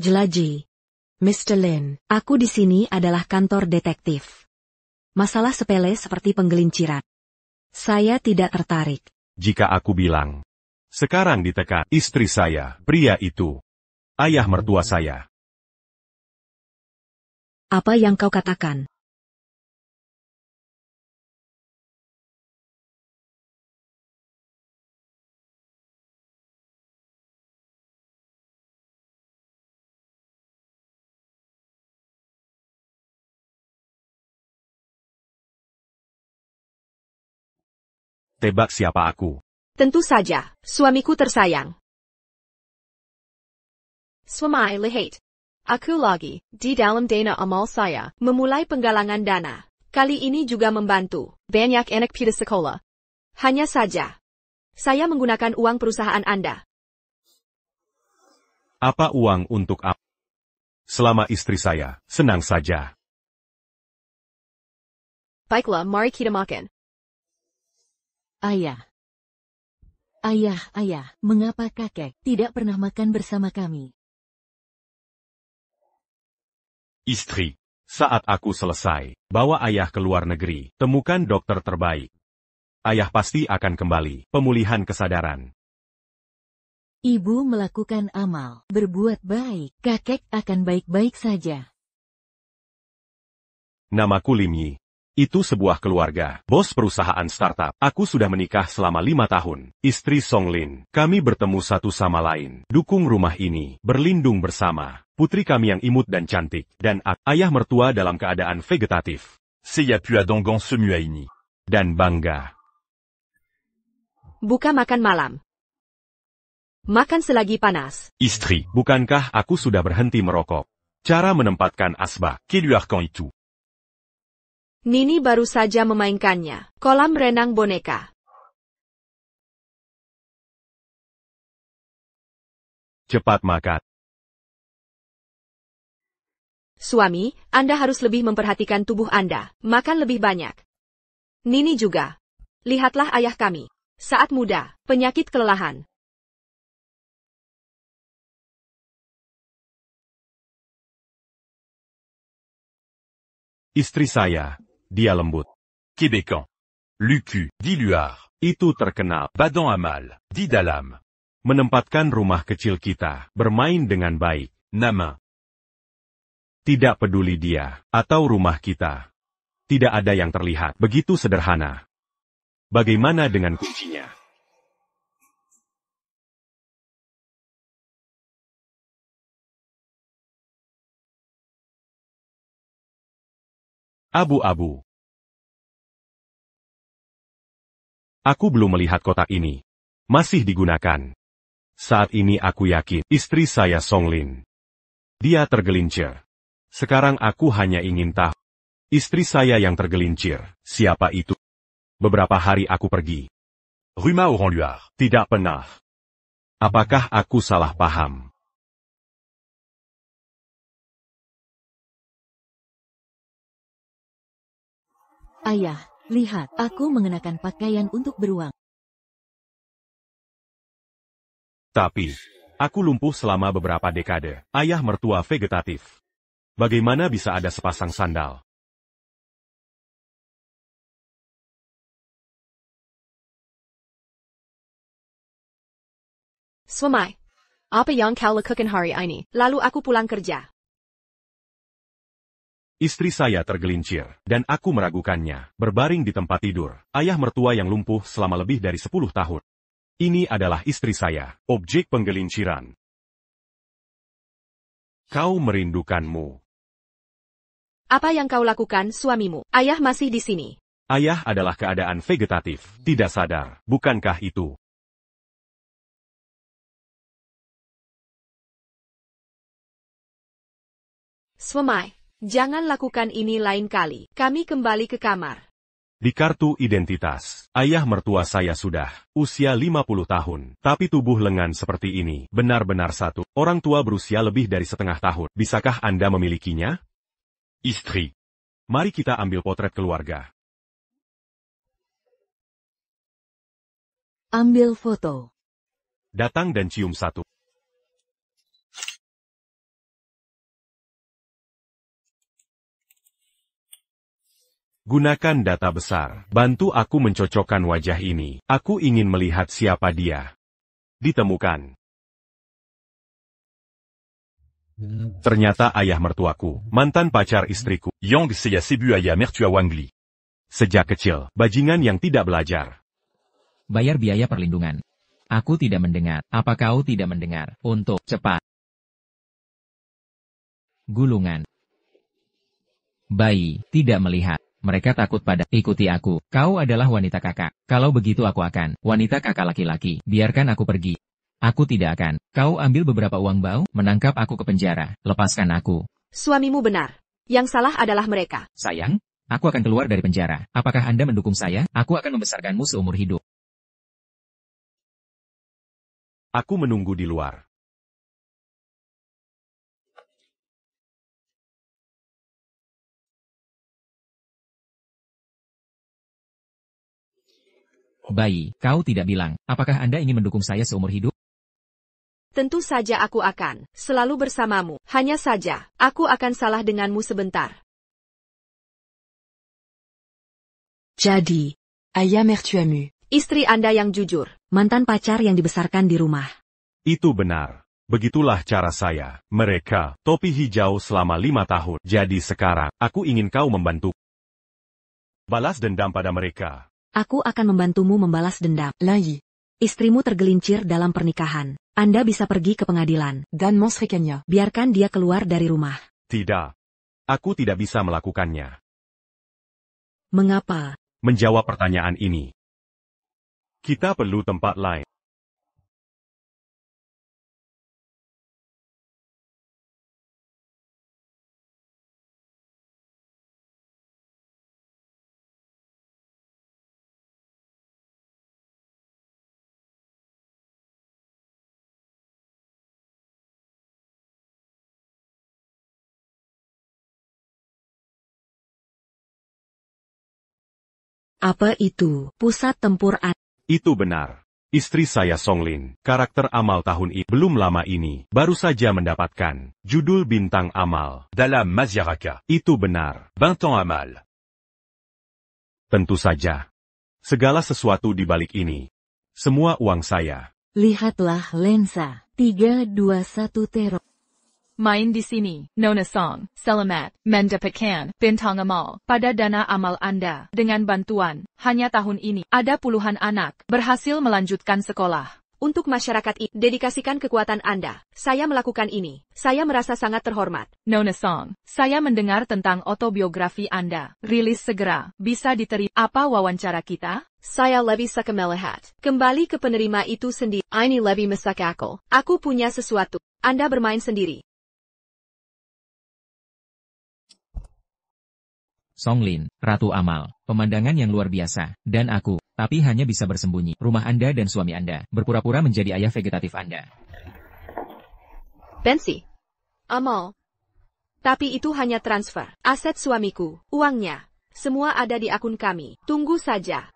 Jelaji. Mr. Lin, aku di sini adalah kantor detektif. Masalah sepele seperti penggelinciran. Saya tidak tertarik. Jika aku bilang, sekarang ditekan istri saya, pria itu, ayah mertua saya. Apa yang kau katakan? Tebak siapa aku? Tentu saja, suamiku tersayang. Suami lihat. Aku lagi, di dalam dana amal saya, memulai penggalangan dana. Kali ini juga membantu, banyak anak pindah sekolah. Hanya saja, saya menggunakan uang perusahaan Anda. Apa uang untuk apa? Selama istri saya, senang saja. Baiklah, mari kita makan. Ayah. Ayah, mengapa kakek tidak pernah makan bersama kami? Istri, saat aku selesai, bawa ayah ke luar negeri, temukan dokter terbaik. Ayah pasti akan kembali, pemulihan kesadaran. Ibu melakukan amal, berbuat baik, kakek akan baik-baik saja. Namaku Lim Yi. Itu sebuah keluarga, bos perusahaan startup. Aku sudah menikah selama 5 tahun. Istri Song Lin, kami bertemu satu sama lain. Dukung rumah ini, berlindung bersama. Putri kami yang imut dan cantik, dan ayah mertua dalam keadaan vegetatif. Saya pua donggon semua ini. Dan bangga. Buka makan malam. Makan selagi panas. Istri, bukankah aku sudah berhenti merokok? Cara menempatkan asbak, keluarkan itu. Nini baru saja memainkannya. Kolam renang boneka. Cepat makan. Suami, Anda harus lebih memperhatikan tubuh Anda. Makan lebih banyak. Nini juga. Lihatlah ayah kami. Saat muda, penyakit kelelahan. Istri saya, dia lembut. Québécois. Lucu, diluar. Itu terkenal. Badon amal, di dalam. Menempatkan rumah kecil kita, bermain dengan baik. Nama. Tidak peduli dia, atau rumah kita. Tidak ada yang terlihat, begitu sederhana. Bagaimana dengan kuncinya? Abu-abu. Aku belum melihat kotak ini. Masih digunakan. Saat ini aku yakin, istri saya Song Lin. Dia tergelincir. Sekarang aku hanya ingin tahu. Istri saya yang tergelincir, siapa itu? Beberapa hari aku pergi. Rumah orang luar, tidak pernah. Apakah aku salah paham? Ayah, lihat, aku mengenakan pakaian untuk beruang. Tapi, aku lumpuh selama beberapa dekade. Ayah mertua vegetatif. Bagaimana bisa ada sepasang sandal? Suami, apa yang kau lakukan hari ini? Lalu aku pulang kerja. Istri saya tergelincir, dan aku meragukannya, berbaring di tempat tidur. Ayah mertua yang lumpuh selama lebih dari 10 tahun. Ini adalah istri saya, objek penggelinciran. Kau merindukanmu. Apa yang kau lakukan, suamimu? Ayah masih di sini. Ayah adalah keadaan vegetatif, tidak sadar, bukankah itu? Suami, jangan lakukan ini lain kali. Kami kembali ke kamar. Di kartu identitas, ayah mertua saya sudah usia 50 tahun, tapi tubuh lengan seperti ini, benar-benar satu. Orang tua berusia lebih dari setengah tahun. Bisakah Anda memilikinya? Istri. Mari kita ambil potret keluarga. Ambil foto. Datang dan cium satu. Gunakan data besar. Bantu aku mencocokkan wajah ini. Aku ingin melihat siapa dia. Ditemukan. Ternyata ayah mertuaku, mantan pacar istriku. Yang Seya Sebu Ayah Mertua Wangli. Sejak kecil, bajingan yang tidak belajar. Bayar biaya perlindungan. Aku tidak mendengar. Apa kau tidak mendengar? Untuk cepat. Gulungan. Bayi, tidak melihat. Mereka takut pada, ikuti aku. Kau adalah wanita kakak. Kalau begitu aku akan. Wanita kakak laki-laki, biarkan aku pergi. Aku tidak akan. Kau ambil beberapa uang bau, menangkap aku ke penjara. Lepaskan aku. Suamimu benar. Yang salah adalah mereka. Sayang, aku akan keluar dari penjara. Apakah Anda mendukung saya? Aku akan membesarkanmu seumur hidup. Aku menunggu di luar. Bayi, kau tidak bilang. Apakah Anda ingin mendukung saya seumur hidup? Tentu saja aku akan selalu bersamamu. Hanya saja, aku akan salah denganmu sebentar. Jadi, ayah mertuamu, Istri Anda yang jujur. mantan pacar yang dibesarkan di rumah. Itu benar. Begitulah cara saya. Mereka, topi hijau selama 5 tahun. Jadi sekarang, aku ingin kau membantu. Balas dendam pada mereka. Aku akan membantumu membalas dendam. Lagi. Istrimu tergelincir dalam pernikahan. Anda bisa pergi ke pengadilan. Dan mensrekanya. Biarkan dia keluar dari rumah. Tidak. Aku tidak bisa melakukannya. Mengapa? Menjawab pertanyaan ini. Kita perlu tempat lain. Apa itu? Pusat tempur Itu benar. Istri saya Songlin, karakter amal tahun ini belum lama ini, baru saja mendapatkan judul bintang amal. Dalam Maziaraka. Itu benar. Bintang Amal. Tentu saja. Segala sesuatu di balik ini. Semua uang saya. Lihatlah lensa. 321 teror. Main di sini, Nona Song, Selamat, mendapatkan bintang amal pada dana amal Anda. Dengan bantuan, hanya tahun ini, ada puluhan anak berhasil melanjutkan sekolah. Untuk masyarakat ini, dedikasikan kekuatan Anda. Saya melakukan ini. Saya merasa sangat terhormat. Nona Song, saya mendengar tentang autobiografi Anda. Rilis segera, bisa diterima. Apa wawancara kita? Saya lebih suka melihat. Kembali ke penerima itu sendiri. Ini lebih masuk akal. Aku punya sesuatu. Anda bermain sendiri. Songlin, Ratu Amal, pemandangan yang luar biasa, dan aku, tapi hanya bisa bersembunyi. Rumah Anda dan suami Anda, berpura-pura menjadi ayah vegetatif Anda. Bensi. Amal. Tapi itu hanya transfer. Aset suamiku, uangnya. Semua ada di akun kami. Tunggu saja.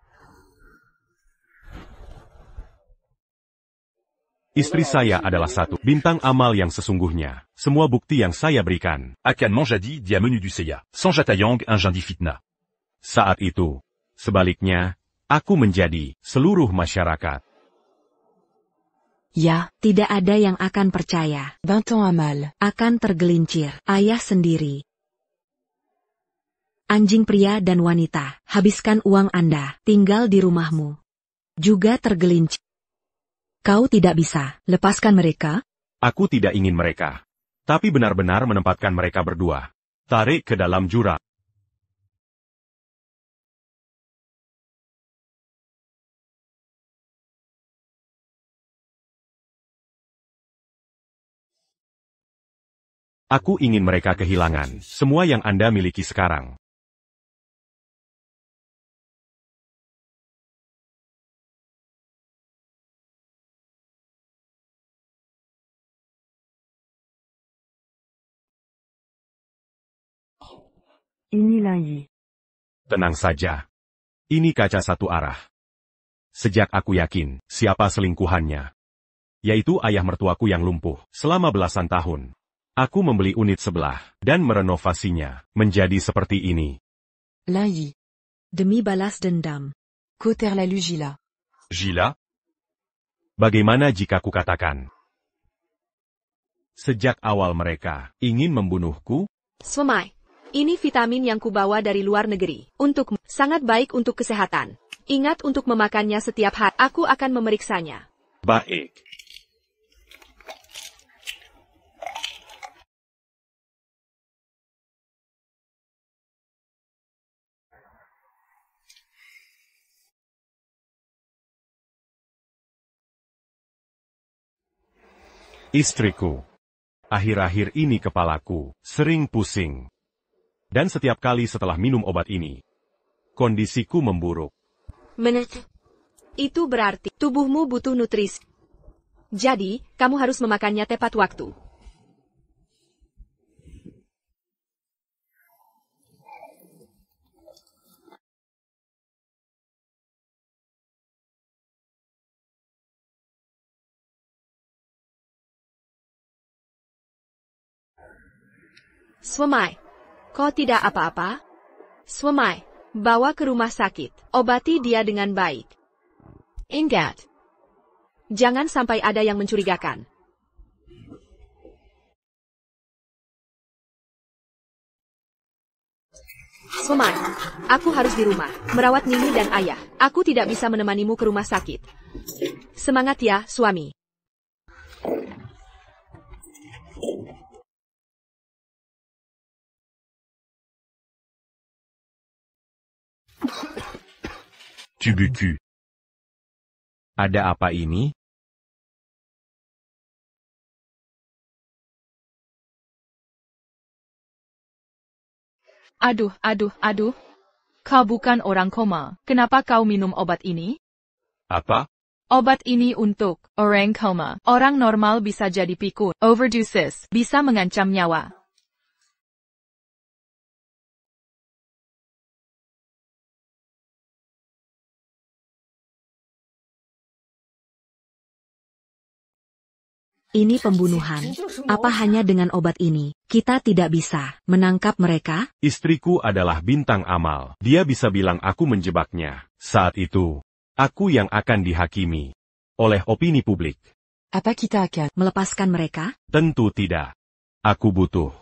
Istri saya adalah satu bintang amal yang sesungguhnya. Semua bukti yang saya berikan. Akan Manjadi dia menu du Seya. Sanjatayang un jindi fitna. Saat itu, sebaliknya, aku menjadi seluruh masyarakat. Ya, tidak ada yang akan percaya. Bintang amal akan tergelincir. Ayah sendiri. Anjing pria dan wanita, habiskan uang Anda, tinggal di rumahmu. Juga tergelincir. Kau tidak bisa lepaskan mereka? Aku tidak ingin mereka. Tapi benar-benar menempatkan mereka berdua. Tarik ke dalam jurang. Aku ingin mereka kehilangan semua yang Anda miliki sekarang. Ini lagi. Tenang saja. Ini kaca satu arah. Sejak aku yakin siapa selingkuhannya, yaitu ayah mertuaku yang lumpuh selama belasan tahun. Aku membeli unit sebelah dan merenovasinya menjadi seperti ini. Lagi. Demi balas dendam. Koterlalu Gila. Gila? Bagaimana jika kukatakan? Sejak awal mereka ingin membunuhku, Swamai. Ini vitamin yang kubawa dari luar negeri. Untukmu. Sangat baik untuk kesehatan. Ingat untuk memakannya setiap hari. Aku akan memeriksanya. baik. Istriku. Akhir-akhir ini kepalaku sering pusing. Dan setiap kali setelah minum obat ini, kondisiku memburuk. Itu berarti tubuhmu butuh nutrisi. Jadi, kamu harus memakannya tepat waktu. Swamai. Kau tidak apa-apa? Swamai, bawa ke rumah sakit. Obati dia dengan baik. Ingat. Jangan sampai ada yang mencurigakan. Swamai, aku harus di rumah, merawat Nini dan ayah. Aku tidak bisa menemanimu ke rumah sakit. Semangat ya, suami. Tubucu. Ada apa ini? Aduh. Kau bukan orang koma. Kenapa kau minum obat ini? Apa? Obat ini untuk orang koma. Orang normal bisa jadi pikun. Overdosis bisa mengancam nyawa. Ini pembunuhan. Apa hanya dengan obat ini, kita tidak bisa menangkap mereka? Istriku adalah bintang amal. Dia bisa bilang aku menjebaknya. Saat itu, aku yang akan dihakimi oleh opini publik. Apa kita akan Melepaskan mereka? Tentu tidak. Aku butuh.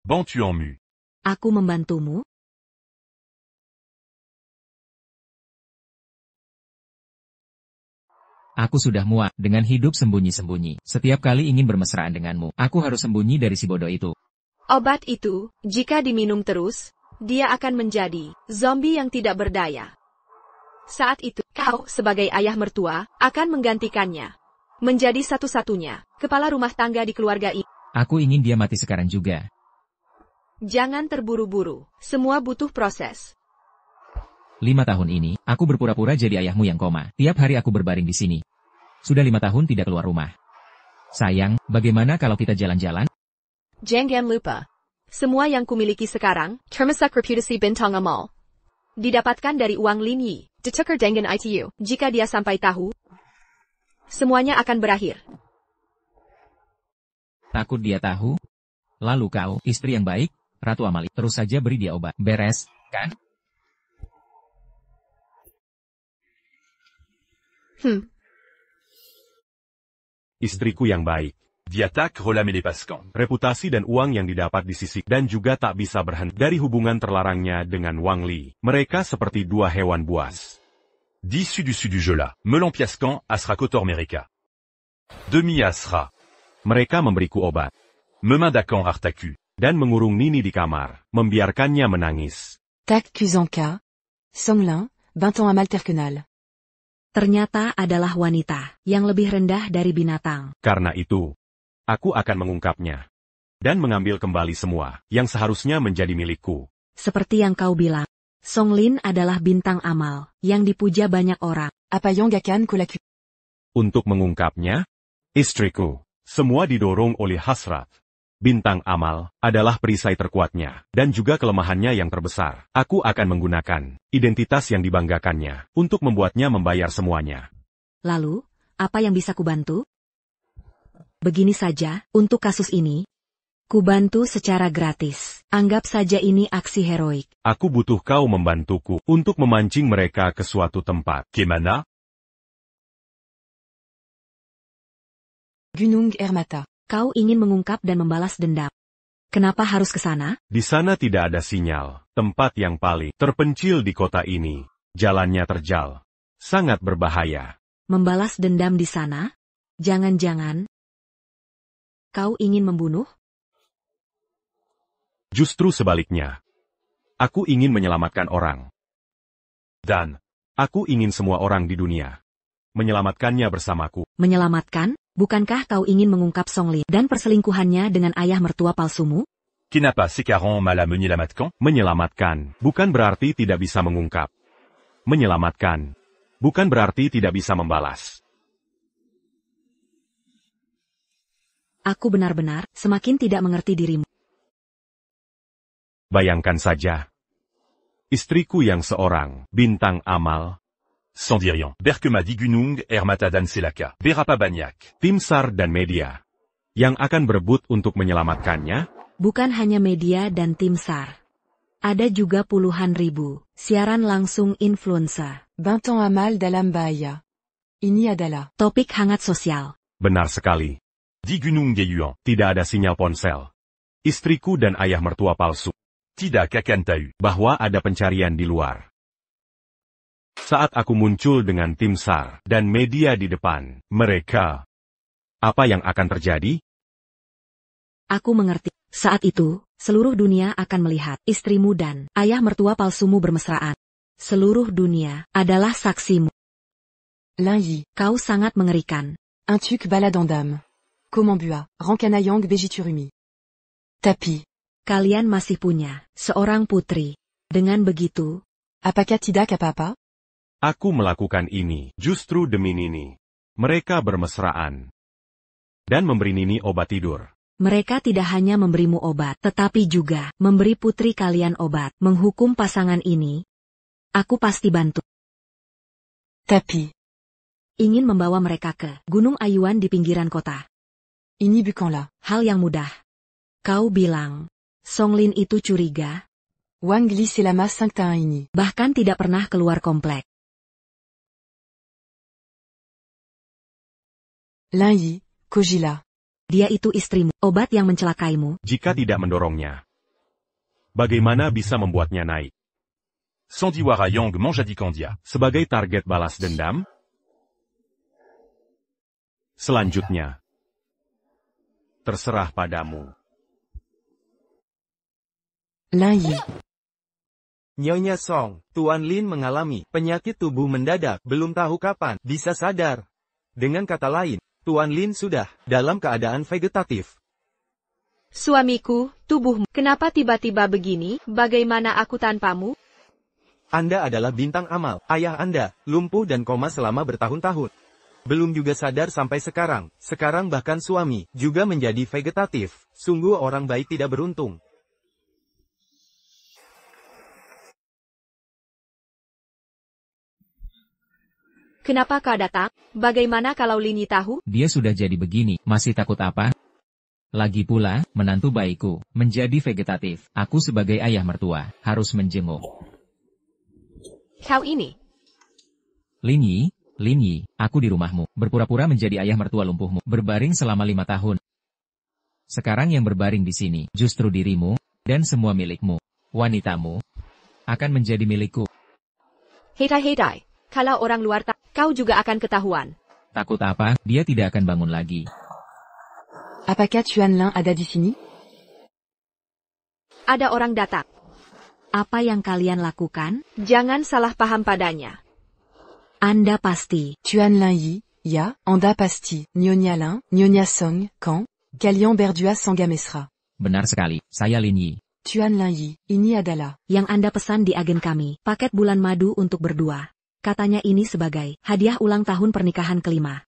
Ban tu en mu. Aku membantumu? Aku sudah muak dengan hidup sembunyi-sembunyi. Setiap kali ingin bermesraan denganmu, aku harus sembunyi dari si bodoh itu. Obat itu, jika diminum terus, dia akan menjadi zombie yang tidak berdaya. Saat itu, kau sebagai ayah mertua akan menggantikannya. Menjadi satu-satunya kepala rumah tangga di keluarga ini. Aku ingin dia mati sekarang juga. Jangan terburu-buru. Semua butuh proses. 5 tahun ini, aku berpura-pura jadi ayahmu yang koma. Tiap hari aku berbaring di sini. Sudah 5 tahun tidak keluar rumah. Sayang, bagaimana kalau kita jalan-jalan? Jangan lupa. Semua yang kumiliki sekarang, termasuk reputasi bintang amal, didapatkan dari uang Lin Yi. Ditukar dengan ITU. Jika dia sampai tahu, semuanya akan berakhir. Takut dia tahu? Lalu kau, istri yang baik, Ratu Amali, terus saja beri dia obat. Beres, kan? Istriku yang baik. Diatak Rolam et les Pascans. Reputasi dan uang yang didapat di sisi dan juga tak bisa berhenti dari hubungan terlarangnya dengan Wang Li. Mereka seperti dua hewan buas. D'issu du sud du Jola. Melon Piascan, Asra Kotor Mereka. Demi Asra. Mereka memberiku obat. Memin Dakan Artaku. Dan mengurung Nini di kamar, membiarkannya menangis. Tak Kuzanka. Songlin, 20 ans à Malterkenal. Ternyata adalah wanita yang lebih rendah dari binatang. Karena itu, aku akan mengungkapnya. Dan mengambil kembali semua yang seharusnya menjadi milikku. Seperti yang kau bilang, Song Lin adalah bintang amal yang dipuja banyak orang. Apa Yangakan Kolaku. Untuk mengungkapnya, istriku, semua didorong oleh hasrat. Bintang amal adalah perisai terkuatnya, dan juga kelemahannya yang terbesar. Aku akan menggunakan identitas yang dibanggakannya untuk membuatnya membayar semuanya. Lalu, apa yang bisa kubantu? Begini saja, untuk kasus ini, Kubantu secara gratis. Anggap saja ini aksi heroik. Aku butuh kau membantuku untuk memancing mereka ke suatu tempat. Kemana? Gunung Ermata. Kau ingin mengungkap dan membalas dendam. Kenapa harus ke sana? Di sana tidak ada sinyal. Tempat yang paling terpencil di kota ini. Jalannya terjal. Sangat berbahaya. Membalas dendam di sana? Jangan-jangan kau ingin membunuh? Justru sebaliknya. Aku ingin menyelamatkan orang. Dan aku ingin semua orang di dunia menyelamatkannya bersamaku. Menyelamatkan? Bukankah kau ingin mengungkap Songlin dan perselingkuhannya dengan ayah mertua palsumu? Kenapa sekarang malah menyelamatkan? Menyelamatkan bukan berarti tidak bisa mengungkap. Menyelamatkan bukan berarti tidak bisa membalas. Aku benar-benar semakin tidak mengerti dirimu. Bayangkan saja. Istriku yang seorang bintang amal. Sans dire rien. Berkema di Gunung Ermata dan Selaka. Berapa banyak? Tim SAR dan media. Yang akan berebut untuk menyelamatkannya? Bukan hanya media dan tim SAR. Ada juga puluhan ribu siaran langsung influencer. Bintan Amal dalam bahaya. Ini adalah Topik hangat sosial. Benar sekali. Di Gunung Yuan. Tidak ada sinyal ponsel. Istriku dan ayah mertua palsu. Tidak akan tahu bahwa ada pencarian di luar. Saat aku muncul dengan tim SAR dan media di depan mereka, apa yang akan terjadi? Aku mengerti. Saat itu, seluruh dunia akan melihat istrimu dan ayah mertua palsumu bermesraan. Seluruh dunia adalah saksimu. Lin Yi. Kau sangat mengerikan. Un tuk baladandam. Komambua. Rankanayang Bejiturumi. Tapi. Kalian masih punya seorang putri. Dengan begitu, Apakah tidak apa-apa? Aku melakukan ini justru demi Nini. Mereka bermesraan. Dan memberi Nini obat tidur. mereka tidak hanya memberimu obat, tetapi juga memberi putri kalian obat. Menghukum pasangan ini, aku pasti bantu. Tapi. Ingin membawa mereka ke Gunung Ayuan di pinggiran kota. Ini bukanlah hal yang mudah. Kau bilang, Songlin itu curiga. Wang Li selama 5 tahun ini. Bahkan tidak pernah keluar komplek. Lin Yi, Kojila. Dia itu istrimu, obat yang mencelakaimu. Jika tidak mendorongnya, bagaimana bisa membuatnya naik? Sandiwara Yang Manjadikandia. Sebagai target balas dendam? Selanjutnya, terserah padamu. Lin Yi. Nyonya Song, Tuan Lin mengalami penyakit tubuh mendadak, belum tahu kapan bisa sadar. Dengan kata lain, Tuan Lin sudah dalam keadaan vegetatif. Suamiku, tubuhmu, kenapa tiba-tiba begini? Bagaimana aku tanpamu? Anda adalah bintang amal, ayah Anda, lumpuh dan koma selama bertahun-tahun. Belum juga sadar sampai sekarang, bahkan suami, juga menjadi vegetatif. Sungguh orang baik tidak beruntung. Kenapa kau datang? Bagaimana kalau Lini tahu? Dia sudah jadi begini, masih takut apa? Lagi pula, menantu baikku, menjadi vegetatif. Aku sebagai ayah mertua, harus menjenguk. Kau ini. Lin Yi, aku di rumahmu, berpura-pura menjadi ayah mertua lumpuhmu, berbaring selama 5 tahun. Sekarang yang berbaring di sini, justru dirimu, dan semua milikmu, wanitamu, akan menjadi milikku. Hetai. Kalau orang luar tak, kau juga akan ketahuan. Takut apa? Dia tidak akan bangun lagi. Apakah Tuan Lin ada di sini? Ada orang datang. Apa yang kalian lakukan? Jangan salah paham padanya. Anda pasti. Tuan Lin Yi, Ya, Anda pasti, Nyonya Lin, Nyonya Song, Kan, Kalian berdua sangat mesra. Benar sekali, saya Lin Yi. Tuan Lin Yi, ini adalah Yang Anda pesan di agen kami, paket bulan madu untuk berdua. Katanya ini sebagai hadiah ulang tahun pernikahan kelima.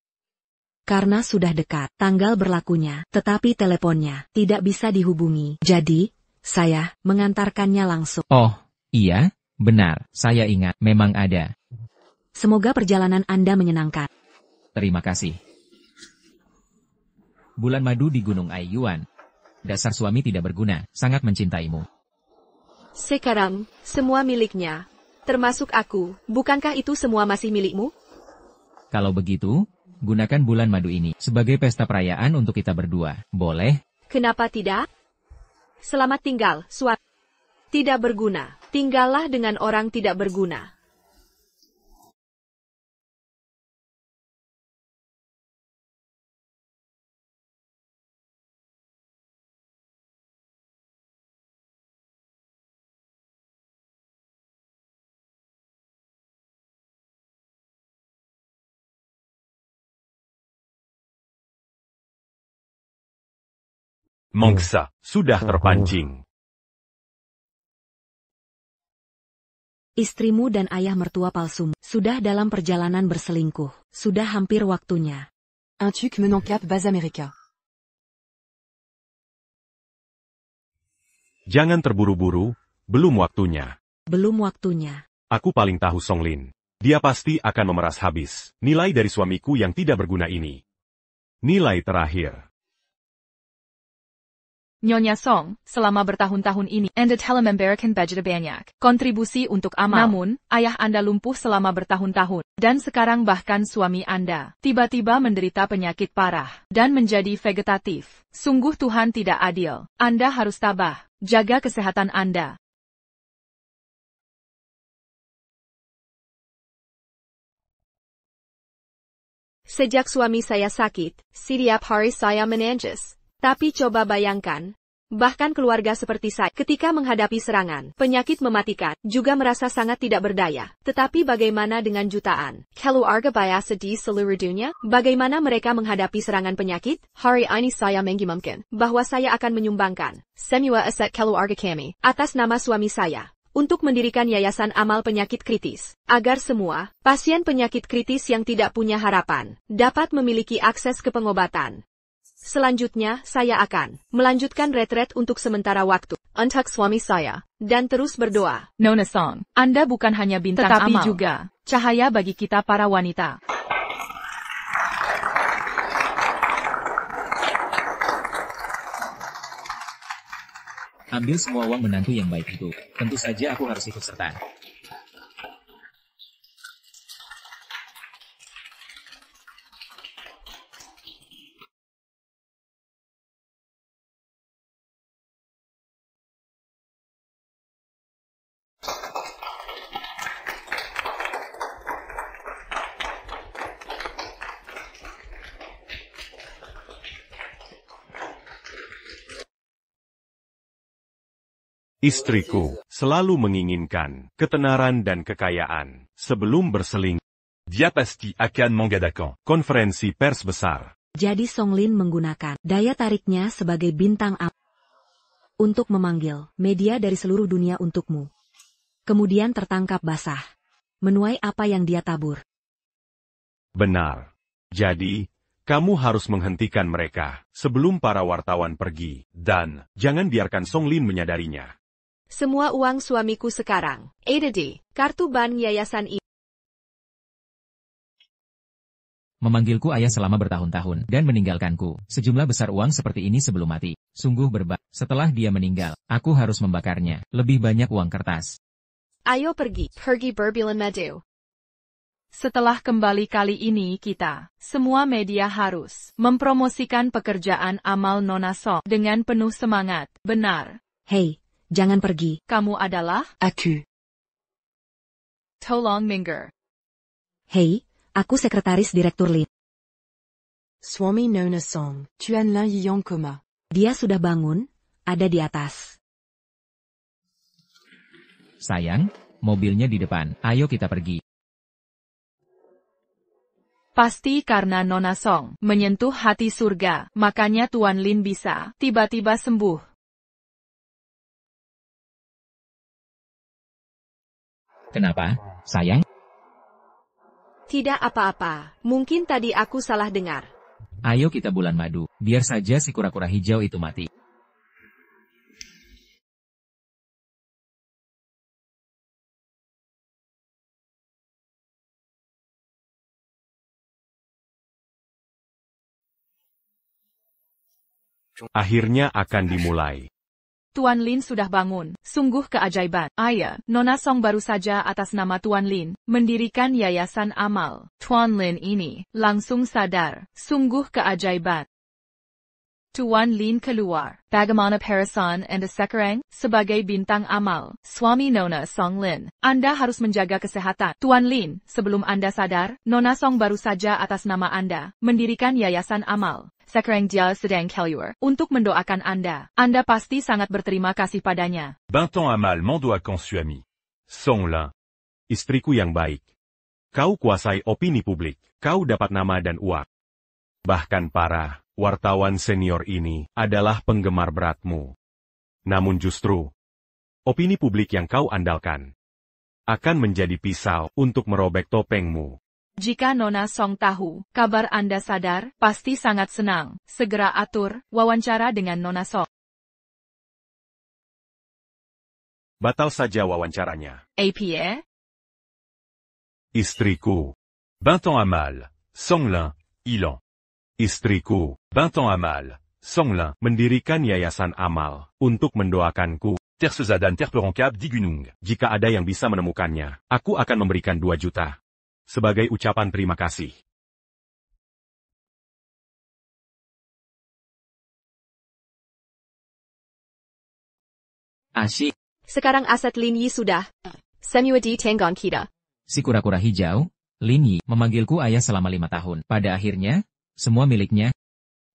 Karena sudah dekat tanggal berlakunya, tetapi teleponnya tidak bisa dihubungi. Jadi, saya mengantarkannya langsung. Oh, iya, benar, saya ingat, memang ada. Semoga perjalanan Anda menyenangkan. Terima kasih. Bulan madu di Gunung Ayuan. Dasar suami tidak berguna, sangat mencintaimu. Sekarang, semua miliknya. Termasuk aku, bukankah itu semua masih milikmu? Kalau begitu, gunakan bulan madu ini sebagai pesta perayaan untuk kita berdua, boleh? Kenapa tidak? Selamat tinggal, suami. Tidak berguna. Tinggallah dengan orang tidak berguna. Mangsa. Sudah terpancing. Istrimu dan ayah mertua palsumu sudah dalam perjalanan berselingkuh. Sudah hampir waktunya. Un tuc menant cap base America. Jangan terburu-buru, belum waktunya. Belum waktunya. Aku paling tahu Songlin. Dia pasti akan memeras habis nilai dari suamiku yang tidak berguna ini. Nilai terakhir. Nyonya Song, selama bertahun-tahun ini, Anda telah memberikan budget banyak kontribusi untuk amal. Namun, ayah Anda lumpuh selama bertahun-tahun. Dan sekarang bahkan suami Anda tiba-tiba menderita penyakit parah dan menjadi vegetatif. Sungguh Tuhan tidak adil. Anda harus tabah. Jaga kesehatan Anda. Sejak suami saya sakit, setiap hari saya menangis. Tapi coba bayangkan, bahkan keluarga seperti saya ketika menghadapi serangan, penyakit mematikan, juga merasa sangat tidak berdaya. Tetapi bagaimana dengan jutaan keluarga biasa di seluruh dunia? Bagaimana mereka menghadapi serangan penyakit? Hari ini saya mengumumkan bahwa saya akan menyumbangkan semua aset keluarga kami atas nama suami saya untuk mendirikan yayasan amal penyakit kritis, agar semua pasien penyakit kritis yang tidak punya harapan dapat memiliki akses ke pengobatan. Selanjutnya, saya akan melanjutkan retret untuk sementara waktu untuk suami saya, dan terus berdoa. Nona Song, Anda bukan hanya bintang tetapi amal, juga cahaya bagi kita para wanita. Ambil semua uang menantu yang baik itu. Tentu saja aku harus ikut serta. Istriku selalu menginginkan ketenaran dan kekayaan sebelum berselingkuh. Dia pasti akan mengadakan konferensi pers besar. Jadi Songlin menggunakan daya tariknya sebagai bintang amal untuk memanggil media dari seluruh dunia untukmu. Kemudian tertangkap basah, menuai apa yang dia tabur. Benar. Jadi, kamu harus menghentikan mereka sebelum para wartawan pergi, dan jangan biarkan Songlin menyadarinya. Semua uang suamiku sekarang ada di kartu bank yayasan ini. Memanggilku ayah selama bertahun-tahun dan meninggalkanku sejumlah besar uang seperti ini sebelum mati. Sungguh berbahaya. Setelah dia meninggal, aku harus membakarnya. Lebih banyak uang kertas. Ayo pergi berbulan madu. Setelah kembali kali ini kita, semua media harus mempromosikan pekerjaan amal Nona Song dengan penuh semangat. Benar. Hei, jangan pergi. Kamu adalah Aku. Tolong minggir. Hei, aku sekretaris Direktur Lin. Swami Nona Song, Tuan Lin Yang koma. Dia sudah bangun, ada di atas. Sayang, mobilnya di depan. Ayo kita pergi. Pasti karena Nona Song menyentuh hati surga, makanya Tuan Lin bisa tiba-tiba sembuh. Kenapa, sayang? Tidak apa-apa, mungkin tadi aku salah dengar. Ayo kita bulan madu, biar saja si kura-kura hijau itu mati. Akhirnya akan dimulai. Tuan Lin sudah bangun. Sungguh keajaiban. Ayah, Nona Song baru saja atas nama Tuan Lin mendirikan yayasan amal. Tuan Lin ini langsung sadar. Sungguh keajaiban. Tuan Lin keluar. Bagaimana Parasan and Sekarang sebagai bintang amal. Suami Nona Song Lin. Anda harus menjaga kesehatan. Tuan Lin, sebelum Anda sadar, Nona Song baru saja atas nama Anda mendirikan yayasan amal. Sekarang dia sedang keluar untuk mendoakan Anda. Anda pasti sangat berterima kasih padanya. Bintan Amal mendoakan suami. Song Lin. Istriku yang baik. Kau kuasai opini publik. Kau dapat nama dan uang. Bahkan para wartawan senior ini adalah penggemar beratmu. Namun justru, opini publik yang kau andalkan akan menjadi pisau untuk merobek topengmu. Jika Nona Song tahu kabar Anda sadar, pasti sangat senang. Segera atur wawancara dengan Nona Song. Batal saja wawancaranya. APA? Istriku. Bintan Amal. Song Lin. Ilan. Istriku. Bintan Amal. Song Lin. Mendirikan yayasan amal untuk mendoakanku. Tersezadan Terperoncap di Gunung. Jika ada yang bisa menemukannya, aku akan memberikan 2 juta. Sebagai ucapan terima kasih. Asyik. Sekarang aset Lin Yi sudah. Semua di Tenggon kita. Si kura-kura hijau, Lin Yi, memanggilku ayah selama 5 tahun. Pada akhirnya, semua miliknya,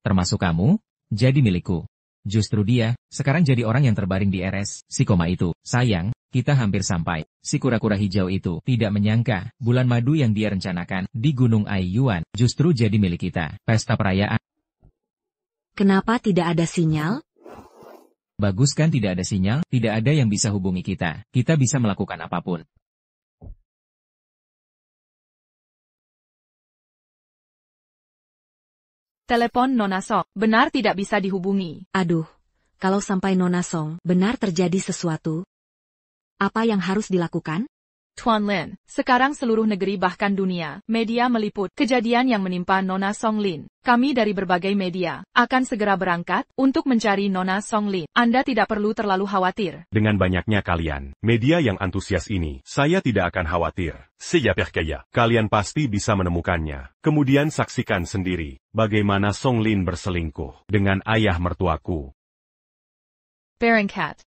termasuk kamu, jadi milikku. Justru dia, sekarang jadi orang yang terbaring di RS, si koma itu. Sayang, kita hampir sampai. Si kura-kura hijau itu tidak menyangka, bulan madu yang dia rencanakan di Gunung Aiyuan justru jadi milik kita. Pesta perayaan. Kenapa tidak ada sinyal? Bagus kan tidak ada sinyal, tidak ada yang bisa hubungi kita. Kita bisa melakukan apapun. Telepon Nona Song, benar tidak bisa dihubungi. Aduh, kalau sampai Nona Song benar terjadi sesuatu, apa yang harus dilakukan? Tuan Lin, sekarang seluruh negeri bahkan dunia, media meliput kejadian yang menimpa Nona Song Lin. Kami dari berbagai media akan segera berangkat untuk mencari Nona Song Lin. Anda tidak perlu terlalu khawatir. Dengan banyaknya kalian, media yang antusias ini, saya tidak akan khawatir. Seya percaya. Kalian pasti bisa menemukannya. Kemudian saksikan sendiri bagaimana Song Lin berselingkuh dengan ayah mertuaku. Barangkat.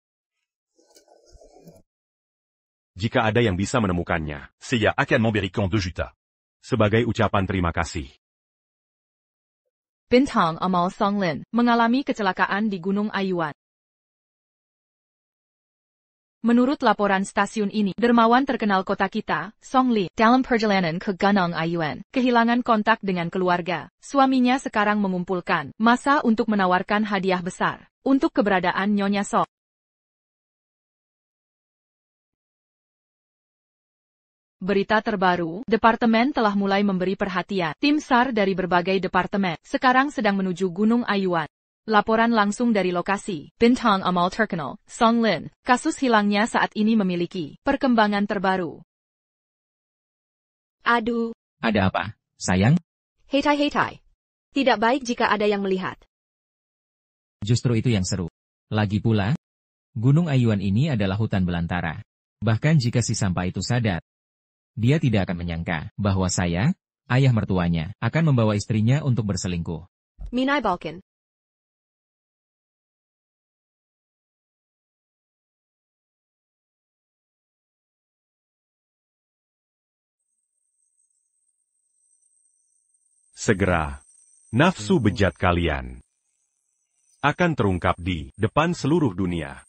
Jika ada yang bisa menemukannya, Seya akan memberikan 2 juta. Sebagai ucapan terima kasih. Bintang Amal Song Lin mengalami kecelakaan di Gunung Aiyuan. Menurut laporan stasiun ini, dermawan terkenal kota kita, Song Lin, dalam perjalanan ke Gunung Aiyuan, kehilangan kontak dengan keluarga. Suaminya sekarang mengumpulkan massa untuk menawarkan hadiah besar untuk keberadaan Nyonya Song. Berita terbaru, departemen telah mulai memberi perhatian. Tim SAR dari berbagai departemen sekarang sedang menuju Gunung Aiyuan. Laporan langsung dari lokasi, Bintang Amal terkenal, Song Lin. Kasus hilangnya saat ini memiliki perkembangan terbaru. Aduh. Ada apa, sayang? Hetai. Tidak baik jika ada yang melihat. Justru itu yang seru. Lagi pula, Gunung Aiyuan ini adalah hutan belantara. Bahkan jika si sampah itu sadar, dia tidak akan menyangka bahwa saya, ayah mertuanya, akan membawa istrinya untuk berselingkuh. Minai Balkan. Segera, nafsu bejat kalian akan terungkap di depan seluruh dunia.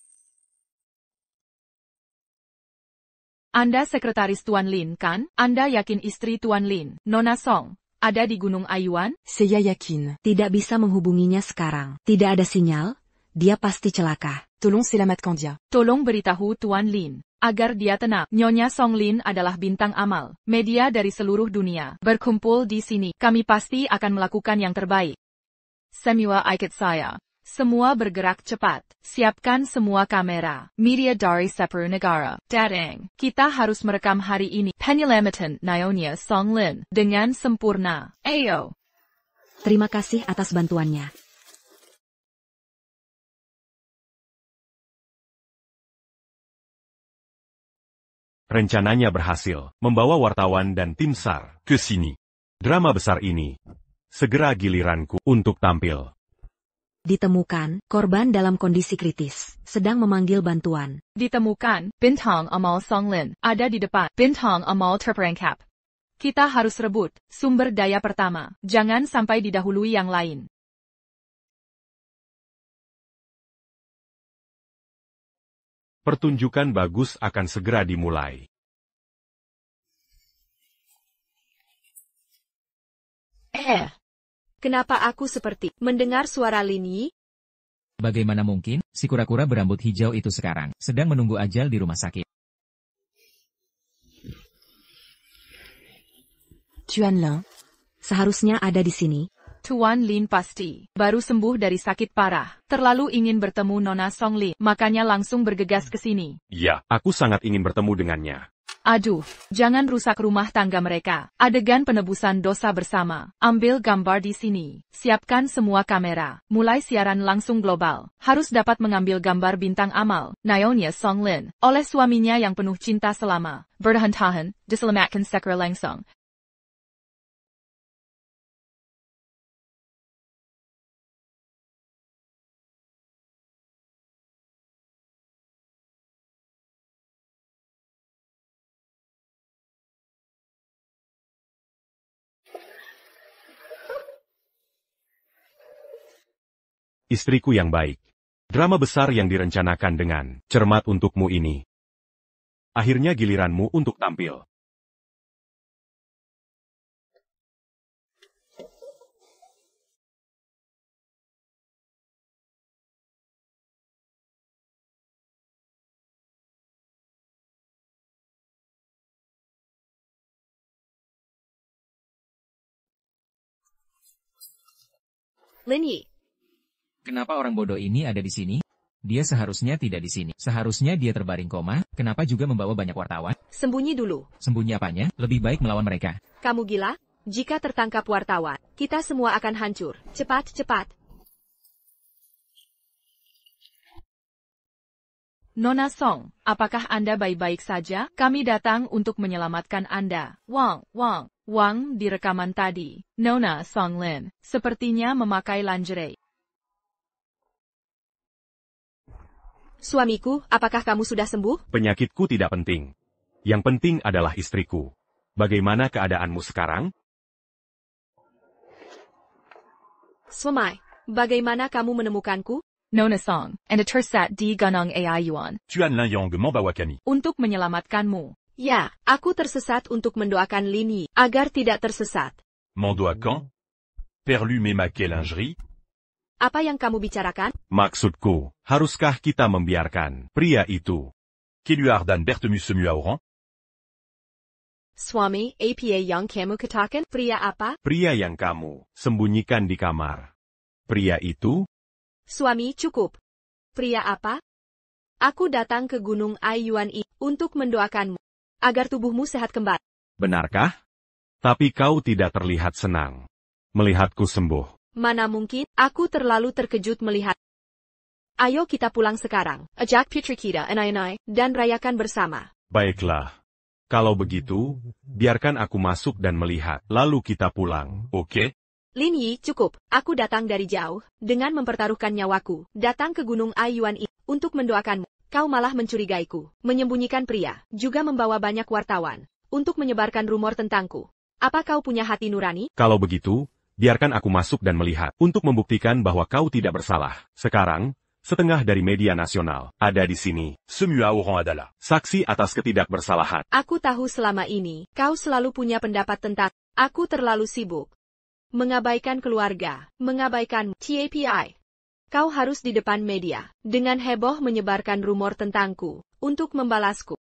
Anda sekretaris Tuan Lin kan? Anda yakin istri Tuan Lin, Nona Song, ada di Gunung Aiyuan? Seya yakin. Tidak bisa menghubunginya sekarang. Tidak ada sinyal, dia pasti celaka. Tolong selamatkan dia. Tolong beritahu Tuan Lin, agar dia tenang. Nyonya Song Lin adalah bintang amal. Media dari seluruh dunia berkumpul di sini. Kami pasti akan melakukan yang terbaik. Semua ikut saya. Semua bergerak cepat. Siapkan semua kamera. Media dari seluruh negara. Datang. Kita harus merekam hari ini penyelamatan Nyonya Song Lin dengan sempurna. Ayo. Terima kasih atas bantuannya. Rencananya berhasil, membawa wartawan dan tim SAR Que sini. drama besar ini. Segera giliranku untuk tampil. Ditemukan, korban dalam kondisi kritis, sedang memanggil bantuan. Ditemukan, Bintang Amal Songlin ada di depan. Bintang Amal terperangkap. Kita harus rebut sumber daya pertama. Jangan sampai didahului yang lain. Pertunjukan bagus akan segera dimulai. Kenapa aku seperti mendengar suara Lin Yi? Bagaimana mungkin, si kura-kura berambut hijau itu sekarang sedang menunggu ajal di rumah sakit. Tuan Lin, Seharusnya ada di sini. Tuan Lin pasti baru sembuh dari sakit parah. Terlalu ingin bertemu Nona Songlin, makanya langsung bergegas ke sini. Ya, aku sangat ingin bertemu dengannya. Aduh, jangan rusak rumah tangga mereka. Adegan penebusan dosa bersama. Ambil gambar di sini. Siapkan semua kamera. Mulai siaran langsung global. Harus dapat mengambil gambar bintang amal, Nyonya Songlin, oleh suaminya yang penuh cinta selama bertahan-tahan, diselamatkan sekra langsung. Istriku yang baik. Drama besar yang direncanakan dengan cermat untukmu ini. Akhirnya giliranmu untuk tampil. Lin Yi, Kenapa orang bodoh ini ada di sini? Dia seharusnya tidak di sini. Seharusnya dia terbaring koma, kenapa juga membawa banyak wartawan? sembunyi dulu. Sembunyi apanya? Lebih baik melawan mereka. Kamu gila? Jika tertangkap wartawan, kita semua akan hancur. Cepat. Nona Song, apakah Anda baik-baik saja? Kami datang untuk menyelamatkan Anda. Wang di rekaman tadi. Nona Songlin, sepertinya memakai lingerie. Suamiku, apakah kamu sudah sembuh? Penyakitku tidak penting. Yang penting adalah istriku. Bagaimana keadaanmu sekarang? Suami, bagaimana kamu menemukanku? Nona Song, and a tersat di gunung ai yuan. Tuan Lin Yang membawa kami. Untuk menyelamatkanmu. Ya, aku tersesat untuk mendoakan Lin Yi agar tidak tersesat. M'endoie quand? Perlu memakai lingerie? Apa yang kamu bicarakan? Maksudku, haruskah kita membiarkan pria itu? Qui lui ardan Bertemu semu orang? Suami, apa yang kamu katakan? Pria apa? Pria yang kamu sembunyikan di kamar. Pria itu? Suami, cukup. Pria apa? Aku datang ke Gunung Aiyuan I untuk mendoakanmu agar tubuhmu sehat kembali. Benarkah? Tapi kau tidak terlihat senang melihatku sembuh. Mana mungkin, aku terlalu terkejut melihat. Ayo kita pulang sekarang. Ajak putri kita, anai-anai, dan rayakan bersama. Baiklah. Kalau begitu, biarkan aku masuk dan melihat, lalu kita pulang. Oke? Lin Yi, cukup. Aku datang dari jauh, dengan mempertaruhkan nyawaku, datang ke Gunung Aiyuan I, untuk mendoakanmu. Kau malah mencurigaiku, menyembunyikan pria, juga membawa banyak wartawan, untuk menyebarkan rumor tentangku. Apa kau punya hati nurani? Kalau begitu, biarkan aku masuk dan melihat, untuk membuktikan bahwa kau tidak bersalah. Sekarang, setengah dari media nasional ada di sini. Semu orang adalah Saksi atas ketidakbersalahan. Aku tahu selama ini, kau selalu punya pendapat tentang aku terlalu sibuk. Mengabaikan keluarga, mengabaikan TAPI. Kau harus di depan media, dengan heboh menyebarkan rumor tentangku, untuk membalasku.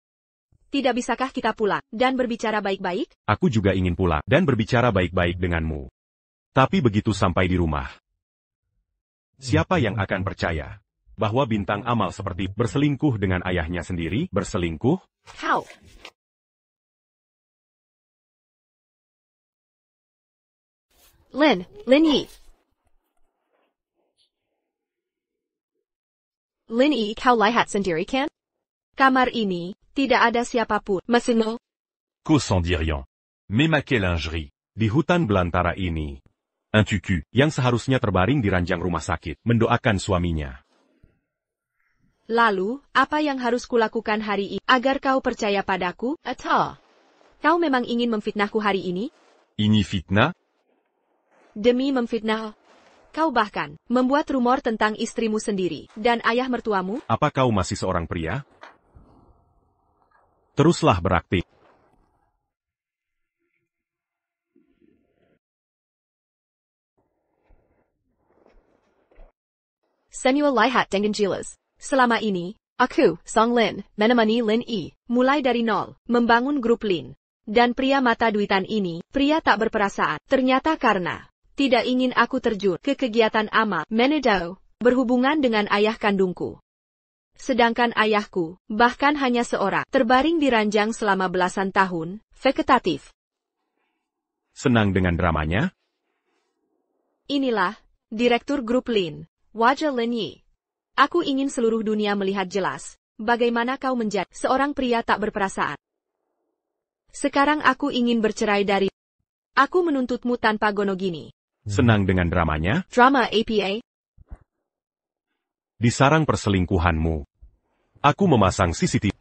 Tidak bisakah kita pulang, dan berbicara baik-baik? Aku juga ingin pulang, dan berbicara baik-baik denganmu. Tapi begitu sampai di rumah, siapa yang akan percaya bahwa bintang amal seperti berselingkuh dengan ayahnya sendiri, berselingkuh? Kau. Lin Yi. Lin Yi, kau lihat sendiri kan? Kamar ini Tidak ada siapapun. Masino. Qu'au s'en dit rien. Mais ma quelle lingerie. Di hutan belantara ini, Un tucu. yang seharusnya terbaring di ranjang rumah sakit, mendoakan suaminya. Lalu, apa yang harus kulakukan hari ini agar kau percaya padaku? Atau kau memang ingin memfitnahku hari ini? Ini fitnah? Demi memfitnah, kau bahkan membuat rumor tentang istrimu sendiri dan ayah mertuamu? Apa kau masih seorang pria? Teruslah beraktif. Samuel lihat dengan jelas. Selama ini, aku, Song Lin, menemani Lin Yi, mulai dari nol, membangun grup Lin. Dan pria mata duitan ini, pria tak berperasaan, ternyata karena tidak ingin aku terjun ke kegiatan amal, menedau, berhubungan dengan ayah kandungku. Sedangkan ayahku, bahkan hanya seorang, terbaring di ranjang selama belasan tahun, vegetatif. Senang dengan dramanya? Inilah, Direktur Grup Lin, wajah Lin Yi. Aku ingin seluruh dunia melihat jelas, bagaimana kau menjadi seorang pria tak berperasaan. Sekarang aku ingin bercerai dari. Aku menuntutmu tanpa gonogini. Senang dengan dramanya? Drama APA. Di sarang perselingkuhanmu, aku memasang CCTV.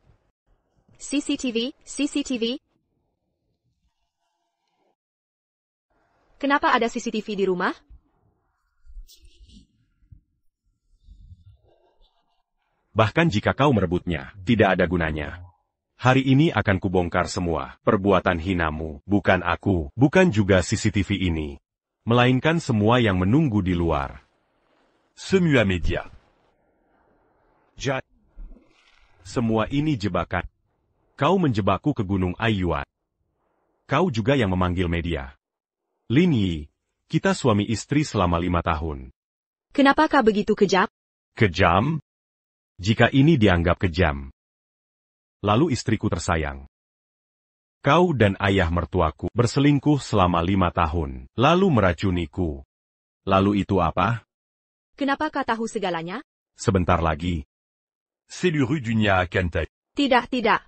CCTV? Kenapa ada CCTV di rumah? Bahkan jika kau merebutnya, tidak ada gunanya. Hari ini akan kubongkar semua perbuatan hinamu, bukan aku, bukan juga CCTV ini, melainkan semua yang menunggu di luar. Semua media. Semua ini jebakan. Kau menjebakku ke Gunung Aiyuan. Kau juga yang memanggil media. Lin Yi, kita suami istri selama 5 tahun. Kenapa kau begitu kejam? Kejam? Jika ini dianggap kejam. Lalu istriku tersayang. Kau dan ayah mertuaku berselingkuh selama 5 tahun, lalu meracuniku. Lalu itu apa? Kenapa kau tahu segalanya? Sebentar lagi. C'est le rue du Nya Kantai. Tidak.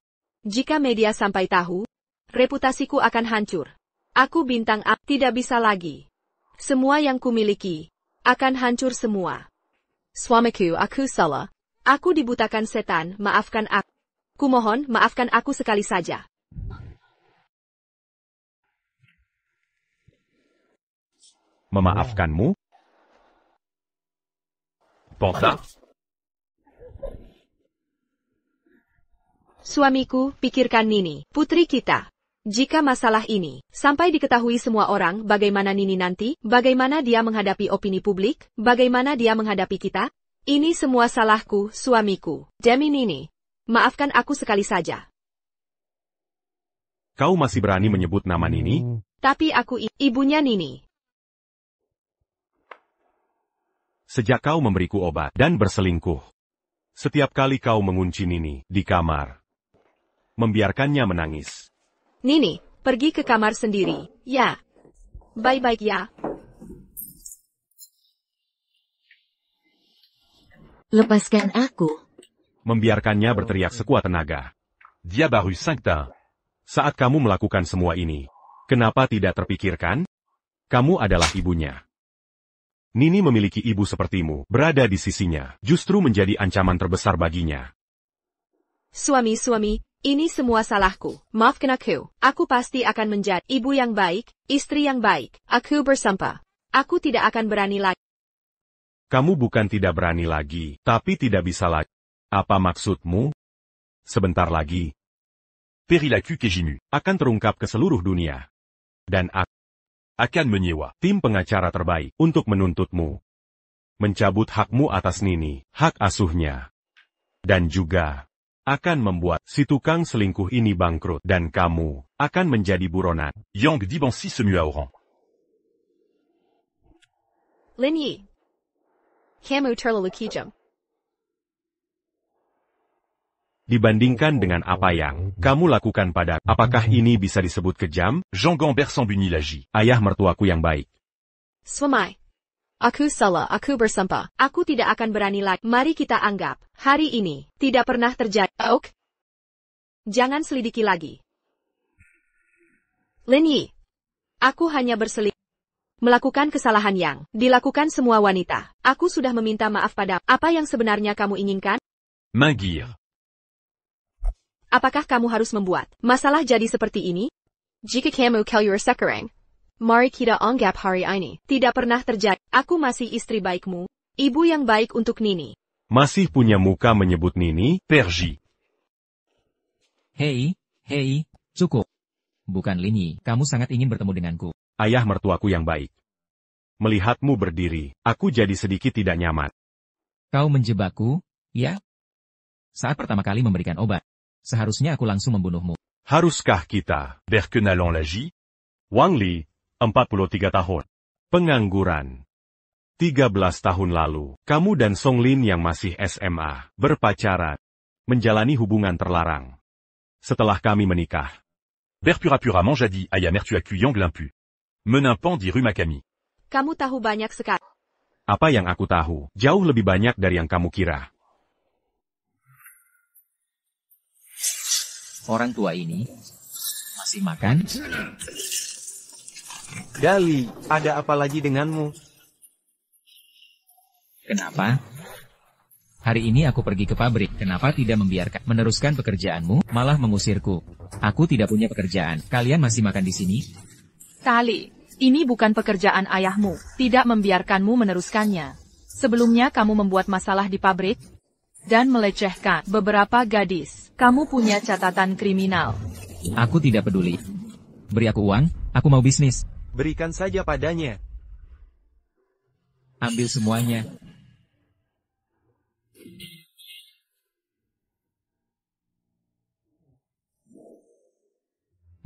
Jika media sampai tahu, reputasiku akan hancur. Aku bintang A, tidak bisa lagi. Semua yang kumiliki akan hancur semua. Suamiku, aku salah. Aku dibutakan setan, maafkan aku. Kumohon, maafkan aku sekali saja. Memaafkanmu? Panta. Suamiku, pikirkan Nini, putri kita. Jika masalah ini sampai diketahui semua orang, bagaimana Nini nanti? Bagaimana dia menghadapi opini publik? Bagaimana dia menghadapi kita? Ini semua salahku, suamiku. Demi Nini. Maafkan aku sekali saja. Kau masih berani menyebut nama Nini? Tapi aku ibunya Nini. Sejak kau memberiku obat dan berselingkuh. Setiap kali kau mengunci Nini di kamar. Membiarkannya menangis. Nini, pergi ke kamar sendiri, ya. Baik-baik ya. Lepaskan aku. Membiarkannya berteriak sekuat tenaga. Dia baru 5 tahun. Saat kamu melakukan semua ini, kenapa tidak terpikirkan? Kamu adalah ibunya. Nini memiliki ibu sepertimu, berada di sisinya, justru menjadi ancaman terbesar baginya. Suami, ini semua salahku. Maafkan aku. Aku pasti akan menjadi ibu yang baik, istri yang baik. Aku bersumpah. Aku tidak akan berani lagi. Kamu bukan tidak berani lagi, tapi tidak bisa lagi. Apa maksudmu? Sebentar lagi. Perilaku Kejimu. Akan terungkap ke seluruh dunia. Dan akan menyewa tim pengacara terbaik untuk menuntutmu. Mencabut hakmu atas Nini, hak asuhnya. Dan juga akan membuat si tukang selingkuh ini bangkrut dan kamu akan menjadi buronan. Yang dibansi semua orang. Lin Yi. Kamu terlalu kejam. Dibandingkan dengan apa yang kamu lakukan pada, apakah ini bisa disebut kejam? Jean Gambert sembunyi lagi. Ayah mertuaku yang baik. Suami. Aku salah, aku bersumpah. Aku tidak akan berani lagi. Mari kita anggap, hari ini, tidak pernah terjadi. Ok? Jangan selidiki lagi. Lin Yi. Aku hanya berselisih. Melakukan kesalahan yang dilakukan semua wanita. Aku sudah meminta maaf pada apa yang sebenarnya kamu inginkan? Mingir. Apakah kamu harus membuat masalah jadi seperti ini? Jika kamu keluar sekarang, mari kita anggap hari ini tidak pernah terjadi. Aku masih istri baikmu, ibu yang baik untuk Nini. Masih punya muka menyebut Nini? Perji. Hei, cukup. Bukan Lin Yi, kamu sangat ingin bertemu denganku. Ayah mertuaku yang baik. Melihatmu berdiri, aku jadi sedikit tidak nyaman. Kau menjebakku, ya? Saat pertama kali memberikan obat, seharusnya aku langsung membunuhmu. Haruskah kita? Berkenalan lagi? Wang Li, 43 tahun. Pengangguran. 13 tahun lalu, kamu dan Song Lin yang masih SMA, berpacaran. Menjalani hubungan terlarang. Setelah kami menikah. Berpura-pura manjadi aya mertuaku yang limpu. Menimpan di rumah kami. Kamu tahu banyak sekali. Apa yang aku tahu, jauh lebih banyak dari yang kamu kira. Orang tua ini masih makan? Dali, ada apa lagi denganmu? Kenapa? Hari ini aku pergi ke pabrik, kenapa tidak membiarkan meneruskan pekerjaanmu, malah mengusirku? Aku tidak punya pekerjaan, kalian masih makan di sini? Tali, ini bukan pekerjaan ayahmu, tidak membiarkanmu meneruskannya. Sebelumnya kamu membuat masalah di pabrik, dan melecehkan beberapa gadis. Kamu punya catatan kriminal. Aku tidak peduli. Beri aku uang, aku mau bisnis. Berikan saja padanya. Ambil semuanya.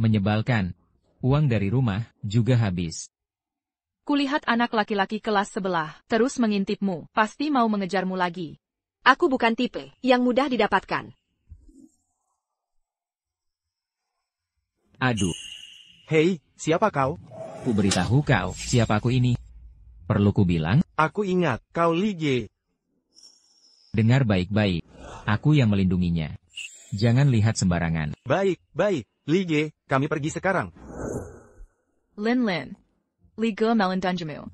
Menyebalkan. Uang dari rumah juga habis. Kulihat anak laki-laki kelas sebelah, terus mengintipmu, pasti mau mengejarmu lagi. Aku bukan tipe yang mudah didapatkan. Aduh. Hei, siapa kau? Ku beritahu kau, siapa aku ini. Perlu ku bilang? Aku ingat, kau Li Ge. Dengar baik-baik. Aku yang melindunginya. Jangan lihat sembarangan. Baik, Li Ge, kami pergi sekarang. Lin, Li Ge melindanjamu.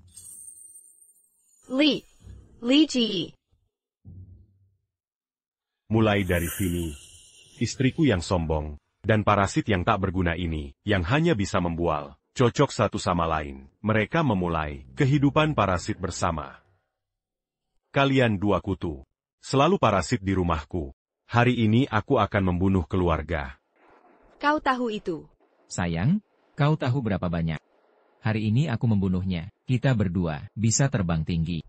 Li Ji. Mulai dari sini, istriku yang sombong, dan parasit yang tak berguna ini, yang hanya bisa membual, cocok satu sama lain, mereka memulai kehidupan parasit bersama. Kalian dua kutu, selalu parasit di rumahku. Hari ini aku akan membunuh keluarga. Kau tahu itu. Sayang, kau tahu berapa banyak? Hari ini aku membunuhnya, kita berdua bisa terbang tinggi.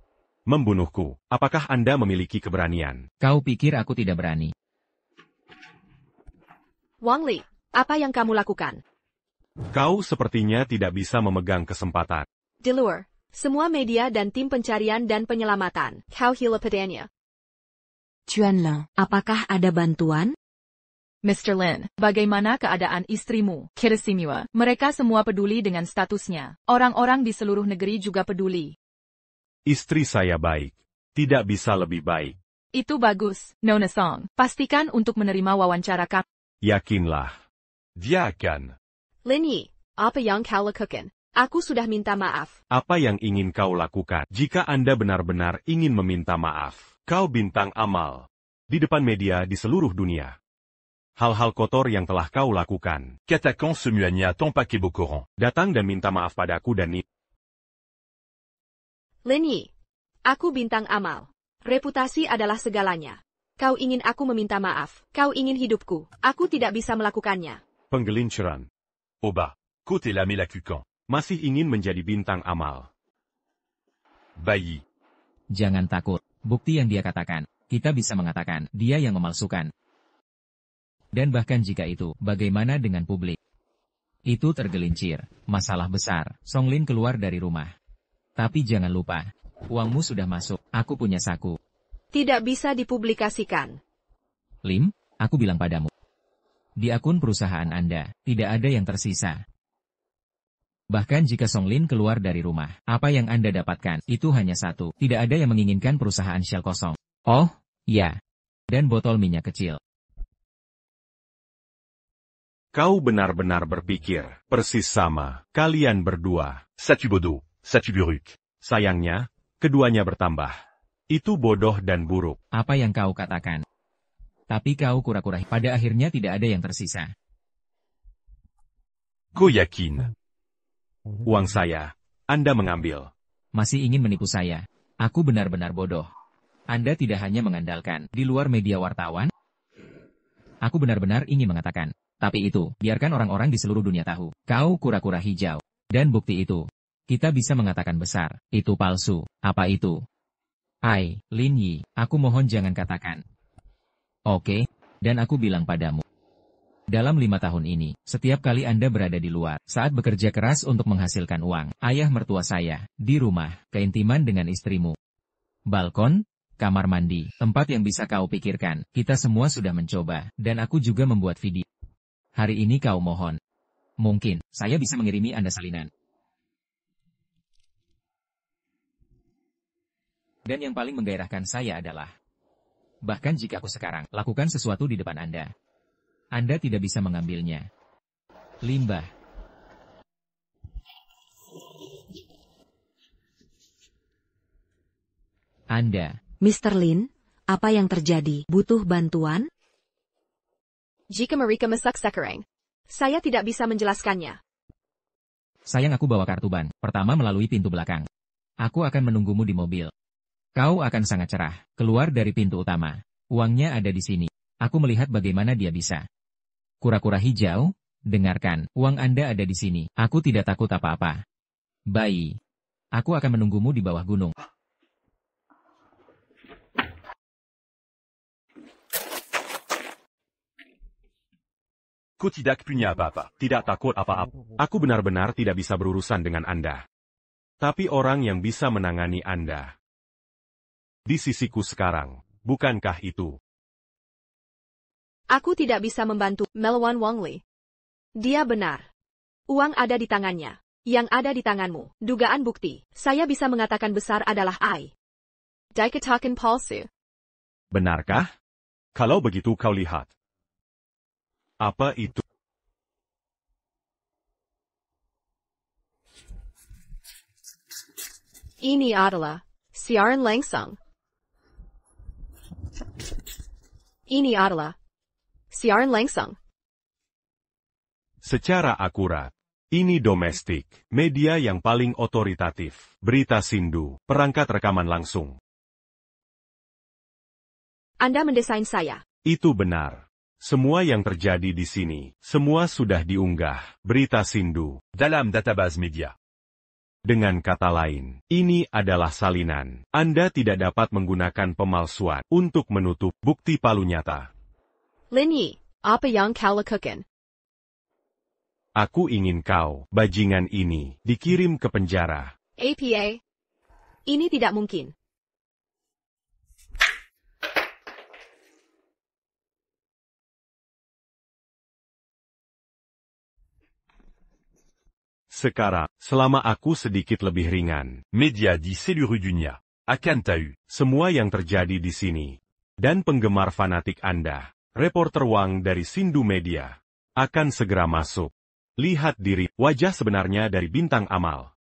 Membunuhku, apakah Anda memiliki keberanian? Kau pikir aku tidak berani? Wang Li, apa yang kamu lakukan? Kau sepertinya tidak bisa memegang kesempatan. Di luar, semua media dan tim pencarian dan penyelamatan, kau hila padanya. Tuan Apakah ada bantuan? Mr. Lin, bagaimana keadaan istrimu, Kirishimiwa? Mereka semua peduli dengan statusnya. Orang-orang di seluruh negeri juga peduli. Istri saya baik. Tidak bisa lebih baik. Itu bagus, Nona Song. Pastikan untuk menerima wawancara kami. Yakinlah. Dia akan. Lin Yi, apa yang kau lakukan? Aku sudah minta maaf. Apa yang ingin kau lakukan? Jika Anda benar-benar ingin meminta maaf, kau bintang amal. Di depan media di seluruh dunia. Hal-hal kotor yang telah kau lakukan. Katakan semuanya tanpa kebocoran. Datang dan minta maaf padaku dan Nini. Lin Yi, aku bintang amal. Reputasi adalah segalanya. Kau ingin aku meminta maaf. Kau ingin hidupku. Aku tidak bisa melakukannya. Penggelinceran. Oba, côté la melakukan. Masih ingin menjadi bintang amal. Bayi. Jangan takut. Bukti yang dia katakan. Kita bisa mengatakan, dia yang memalsukan. Dan bahkan jika itu, bagaimana dengan publik? Itu tergelincir. Masalah besar. Song Lin keluar dari rumah. Tapi jangan lupa. Uangmu sudah masuk. Aku punya saku. Tidak bisa dipublikasikan. Lim, aku bilang padamu. Di akun perusahaan Anda, tidak ada yang tersisa. Bahkan jika Song Lin keluar dari rumah, apa yang Anda dapatkan, itu hanya satu. Tidak ada yang menginginkan perusahaan Shell kosong. Oh, ya. Dan botol minyak kecil. Kau benar-benar berpikir, persis sama, kalian berdua. Ça tue bodo, ça tue buruk. Sayangnya, keduanya bertambah. Itu bodoh dan buruk. Apa yang kau katakan? Tapi kau kura-kura. Pada akhirnya tidak ada yang tersisa. Ko yakin. Uang saya, Anda mengambil. Masih ingin menipu saya. Aku benar-benar bodoh. Anda tidak hanya mengandalkan di luar media wartawan. Aku benar-benar ingin mengatakan. Tapi itu, biarkan orang-orang di seluruh dunia tahu. Kau kura-kura hijau. Dan bukti itu. Kita bisa mengatakan besar. Itu palsu. Apa itu? Lin Yi, aku mohon jangan katakan. Oke, dan aku bilang padamu. Dalam 5 tahun ini, setiap kali Anda berada di luar, saat bekerja keras untuk menghasilkan uang, ayah mertua saya, di rumah, keintiman dengan istrimu. Balkon, kamar mandi, tempat yang bisa kau pikirkan, kita semua sudah mencoba, dan aku juga membuat video. Hari ini kau mohon. Mungkin, saya bisa mengirimi Anda salinan. Dan yang paling menggairahkan saya adalah, bahkan jika aku sekarang lakukan sesuatu di depan Anda tidak bisa mengambilnya. Limbah. Anda. Mr. Lin, apa yang terjadi? Butuh bantuan? Jika mereka masak sekarang, saya tidak bisa menjelaskannya. Sayang, aku bawa kartu ban. Pertama melalui pintu belakang. Aku akan menunggumu di mobil. Kau akan sangat cerah, keluar dari pintu utama. Uangnya ada di sini. Aku melihat bagaimana dia bisa. Kura-kura hijau, dengarkan, uang Anda ada di sini. Aku tidak takut apa-apa. Bayi. Aku akan menunggumu di bawah gunung. Ko tidak punya apa-apa. Tidak takut apa-apa. Aku benar-benar tidak bisa berurusan dengan Anda. Tapi orang yang bisa menangani Anda. Di sisiku sekarang, bukankah itu? Aku tidak bisa membantu Melwan Wongli. Dia benar. Uang ada di tangannya. Yang ada di tanganmu. Dugaan bukti. Saya bisa mengatakan besar adalah Dikatakan palsu. Benarkah? Kalau begitu kau lihat. Apa itu? Ini adalah siaran langsung. Ini adalah siaran langsung. Secara akurat, ini domestik, media yang paling otoritatif, berita sindu, perangkat rekaman langsung. Anda mendesain saya. Itu benar. Semua yang terjadi di sini, semua sudah diunggah, berita sindu. Dalam database media. Dengan kata lain, ini adalah salinan. Anda tidak dapat menggunakan pemalsuan untuk menutup bukti palu nyata. Lin Yi, apa yang kau lakukan? Aku ingin kau, bajingan ini, dikirim ke penjara. APA? Ini tidak mungkin. Sekarang, selama aku sedikit lebih ringan. Media di seluruh dunia akan tahu semua yang terjadi di sini. Dan penggemar fanatik Anda, reporter Wang dari Sindu Media, akan segera masuk. Lihat diri, wajah sebenarnya dari bintang amal.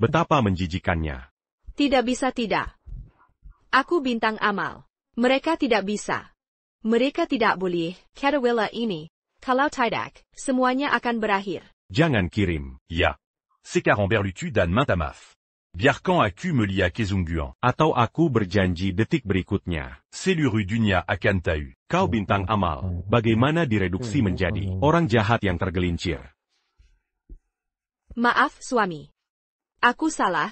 Betapa menjijikannya. Tidak bisa tidak. Aku bintang amal. Mereka tidak bisa. Mereka tidak boleh, Katawila ini. Kalau tidak, semuanya akan berakhir. Jangan kirim. Ya. C'est Camembert Lutu dan Mantamaf. Biar quand aku melihat Kezungguan. Atau aku berjanji detik berikutnya. Seluruh dunia akan tahu. Kau bintang amal, bagaimana direduksi menjadi orang jahat yang tergelincir. Maaf suami. Aku salah.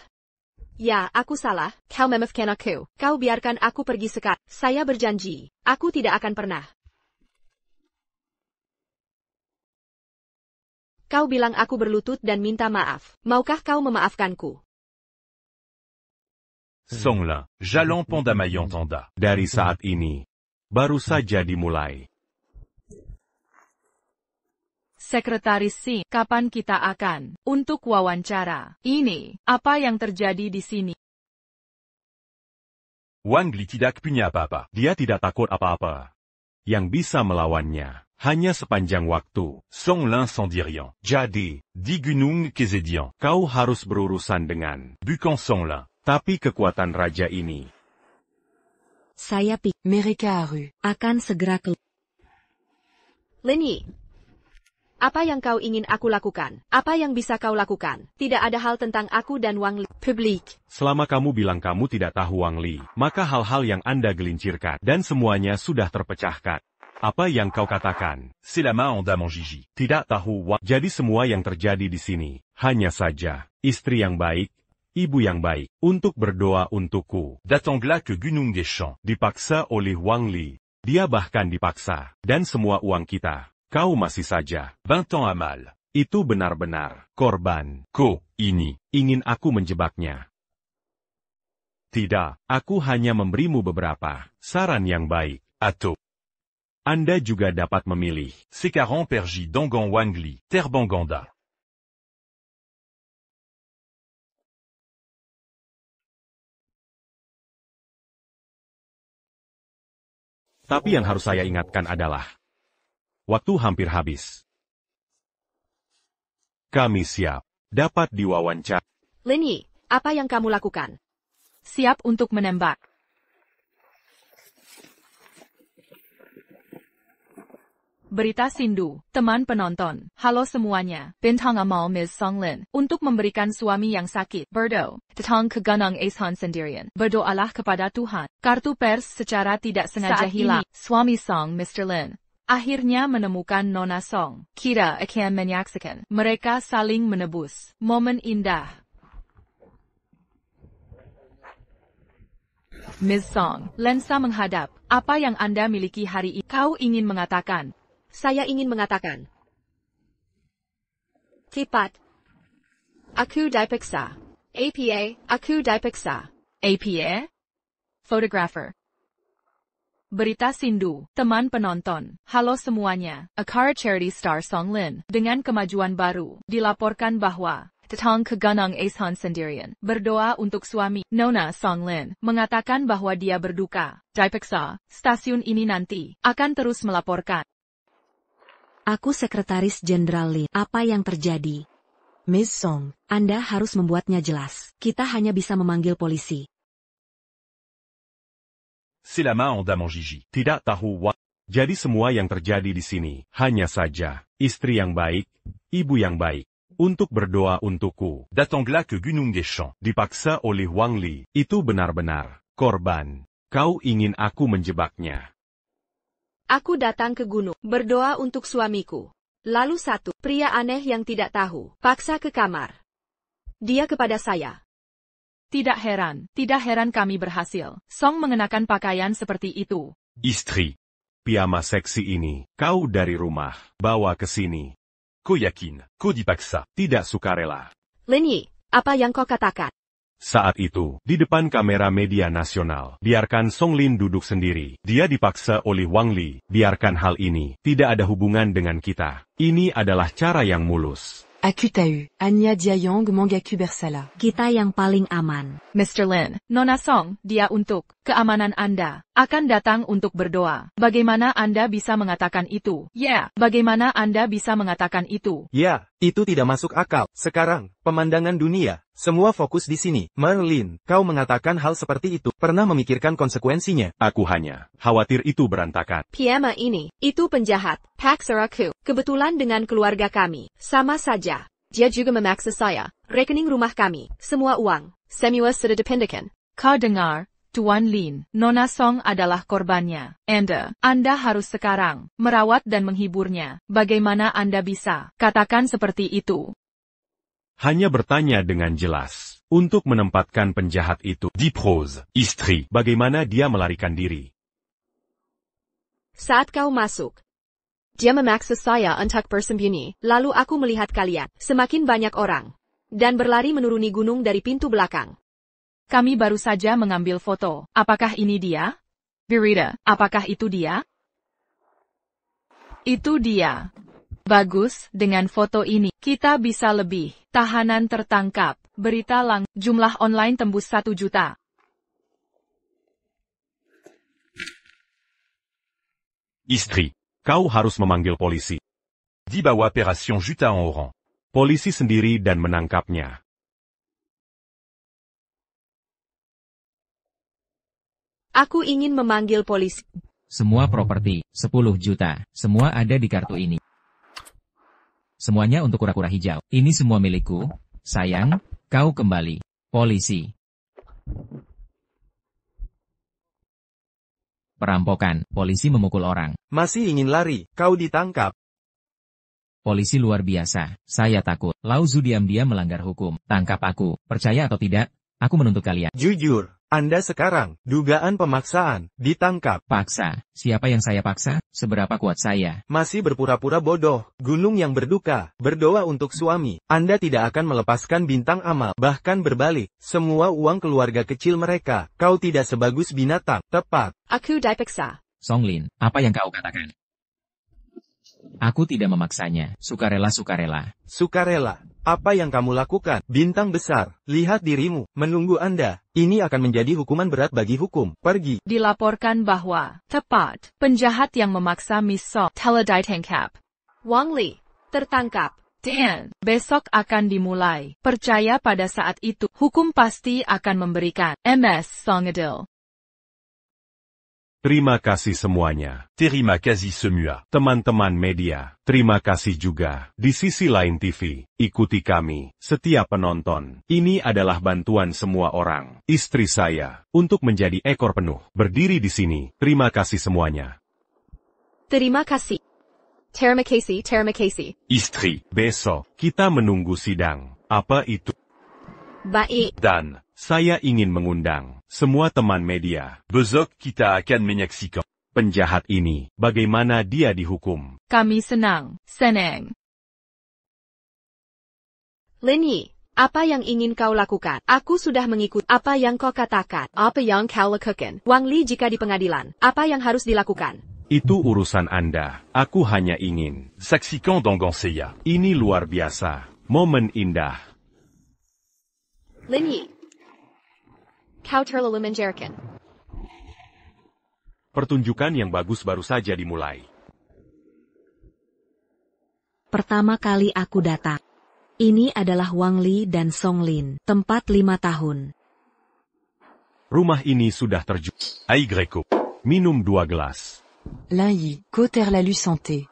Ya, aku salah. Kau memaafkan aku. Kau biarkan aku pergi sekarang. Saya berjanji. Aku tidak akan pernah. Kau bilang aku berlutut dan minta maaf. Maukah kau memaafkanku? Songlin, Jalan Pondamayan Tanda. Dari saat ini, baru saja dimulai. Sekretaris Sin, kapan kita akan untuk wawancara? Ini, apa yang terjadi di sini? Wang Li tidak punya apa-apa. Dia tidak takut apa-apa. Yang bisa melawannya, Hanya sepanjang waktu. Songlin sans dit rien. Jadi, Di Gunung Kezedian. kau harus berurusan dengan. Bukan Songlin. Tapi kekuatan raja ini Saya pikir Mereka Aru. akan segera keluar. Lin Yi. Apa yang kau ingin aku lakukan? Apa yang bisa kau lakukan? Tidak ada hal tentang aku dan Wang Li. Publik. Selama kamu bilang kamu tidak tahu Wang Li, maka hal-hal yang Anda gelincirkan dan semuanya sudah terpecahkan. Apa yang kau katakan? C'est la main en dame en Gigi. Tidak tahu Wang. Jadi semua yang terjadi di sini, hanya saja, istri yang baik, ibu yang baik, untuk berdoa untukku. D'Atangla que Gunung des Champs. Dipaksa oleh Wang Li. Dia bahkan dipaksa. Dan semua uang kita. Kau masih saja. 20 ans à mal. Itu benar-benar korban. Ko, ini. Ingin aku menjebaknya. Tidak, aku hanya memberimu beberapa saran yang baik. Ato. Anda juga dapat memilih. Sekaran Perji Dangan Wangli. Terbanganda. Tapi yang harus saya ingatkan adalah, waktu hampir habis. Kami siap. Dapat diwawancara. Lin Yi, apa yang kamu lakukan? Siap untuk menembak. Berita Sindu, teman penonton. Halo semuanya, Bintang Amal Ms. Songlin, untuk memberikan suami yang sakit, Berdo, datang ke Gunung Asan sendirian. Berdoalah kepada Tuhan. Kartu pers secara tidak sengaja hilang. Suami Song Mr. Lin akhirnya menemukan Nona Song. Kita akan menyaksikan mereka saling menebus. Momen indah. Ms. Song, lensa menghadap. Apa yang Anda miliki hari ini? Kau ingin mengatakan? Saya ingin mengatakan. Cepat. Aku dipaksa. APA, aku dipaksa. APA? Photographer. Berita Sindu, teman penonton. Halo semuanya, Akara Charity Star Songlin, dengan kemajuan baru, dilaporkan bahwa datang ke Gunung Asan sendirian, berdoa untuk suami, Nona Songlin, mengatakan bahwa dia berduka. Dipaksa, stasiun ini nanti akan terus melaporkan. Aku Sekretaris Jenderal Lin. Apa yang terjadi? Ms. Song. Anda harus membuatnya jelas. Kita hanya bisa memanggil polisi. C'est la main en dame en Gigi. Tidak tahu Wang. Jadi semua yang terjadi di sini, hanya saja, istri yang baik, ibu yang baik, untuk berdoa untukku. D'Atangla que Gunung des Champs. Dipaksa oleh Wang Li. Itu benar-benar korban. Kau ingin aku menjebaknya. Aku datang ke gunung, berdoa untuk suamiku. Lalu satu pria aneh yang tidak tahu, paksa ke kamar. Dia kepada saya. Tidak heran kami berhasil. Song mengenakan pakaian seperti itu. Istri. Piyama seksi ini, kau dari rumah, bawa ke sini. Ko yakin. Ko dipaksa. Tidak sukarela. Lin Yi, apa yang kau katakan? Saat itu, di depan kamera media nasional, biarkan Songlin duduk sendiri. Dia dipaksa oleh Wang Li. Biarkan hal ini, tidak ada hubungan dengan kita. Ini adalah cara yang mulus. Akutau. Anya Diayong Mangaku Bersala. Kita yang paling aman. Mr. Lin, Nona Song, dia untuk keamanan Anda, akan datang untuk berdoa. Bagaimana Anda bisa mengatakan itu? Bagaimana Anda bisa mengatakan itu? Ya, itu tidak masuk akal. Sekarang, pemandangan dunia, semua fokus di sini. Merlin, kau mengatakan hal seperti itu. Pernah memikirkan konsekuensinya? Aku hanya khawatir itu berantakan. Piyama ini, itu penjahat. Paksa aku. Kebetulan dengan keluarga kami. Sama saja. Dia juga memaksa saya. Rekening rumah kami. Semua uang. Semua sudah dipindahkan. Kau dengar? Tuan Lin, Nona Song adalah korbannya. Anda harus sekarang merawat dan menghiburnya. Bagaimana Anda bisa katakan seperti itu? Hanya bertanya dengan jelas. Untuk menempatkan penjahat itu Di prose. Istri. bagaimana dia melarikan diri. Saat kau masuk, dia memaksa saya untuk bersembunyi. Lalu aku melihat kalian, semakin banyak orang, dan berlari menuruni gunung dari pintu belakang. Kami baru saja mengambil foto. Apakah ini dia? Berita, apakah itu dia? Itu dia. Bagus, dengan foto ini, kita bisa lebih. Tahanan tertangkap. Berita jumlah online tembus 1 juta. Istri. Kau harus memanggil polisi. Dibawa opération Juta en Oran. Polisi sendiri dan menangkapnya. Aku ingin memanggil polisi. Semua properti, 10 juta, semua ada di kartu ini. Semuanya untuk kura-kura hijau. Ini semua milikku. Sayang, kau kembali. Polisi. Perampokan, polisi memukul orang. Masih ingin lari, kau ditangkap. Polisi luar biasa, saya takut. Lau Zu diam-diam melanggar hukum. Tangkap aku, percaya atau tidak, aku menuntut kalian. Jujur, Anda sekarang, dugaan pemaksaan, ditangkap. Paksa, siapa yang saya paksa? Seberapa kuat saya? Masih berpura-pura bodoh, gunung yang berduka, berdoa untuk suami. Anda tidak akan melepaskan bintang amal, bahkan berbalik, semua uang keluarga kecil mereka. Kau tidak sebagus binatang, tepat. Aku dipaksa. Songlin, apa yang kau katakan? Aku tidak memaksanya, sukarela-sukarela. Sukarela, apa yang kamu lakukan? Bintang besar, lihat dirimu, menunggu Anda. Ini akan menjadi hukuman berat bagi hukum. Pergi. Dilaporkan bahwa, tepat, penjahat yang memaksa Miss Song telah ditangkap. Wang Li, tertangkap. Dan, besok akan dimulai. Percaya pada saat itu, hukum pasti akan memberikan MS Song adil. Terima kasih semuanya. Terima kasih semua. Teman-teman media, terima kasih juga. Di sisi lain TV, ikuti kami, setiap penonton. Ini adalah bantuan semua orang, istri saya, untuk menjadi ekor penuh. Berdiri di sini, terima kasih semuanya. Terima kasih. Terima kasih, terima kasih. Istri. Besok, kita menunggu sidang. Apa itu? Baik. Dan, saya ingin mengundang semua teman media. besok kita akan menyaksikan. Penjahat ini, bagaimana dia dihukum? Kami senang. Lin Yi, apa yang ingin kau lakukan? Aku sudah mengikut apa yang kau katakan. Apa yang kau lakukan? Wang Li jika di pengadilan, apa yang harus dilakukan? Itu urusan Anda. Aku hanya ingin. Saksikan dans Ganseya. Ini luar biasa. Momen indah. Lin Yi, kau terlalu menjerikan. Pertunjukan yang bagus baru saja dimulai. Pertama kali aku datang. Ini adalah Wang Li dan Song Lin, tempat 5 tahun. Rumah ini sudah terjual. Aïe Greco. Minum 2 gelas. Lin Yi, Côte Erlalu Santé.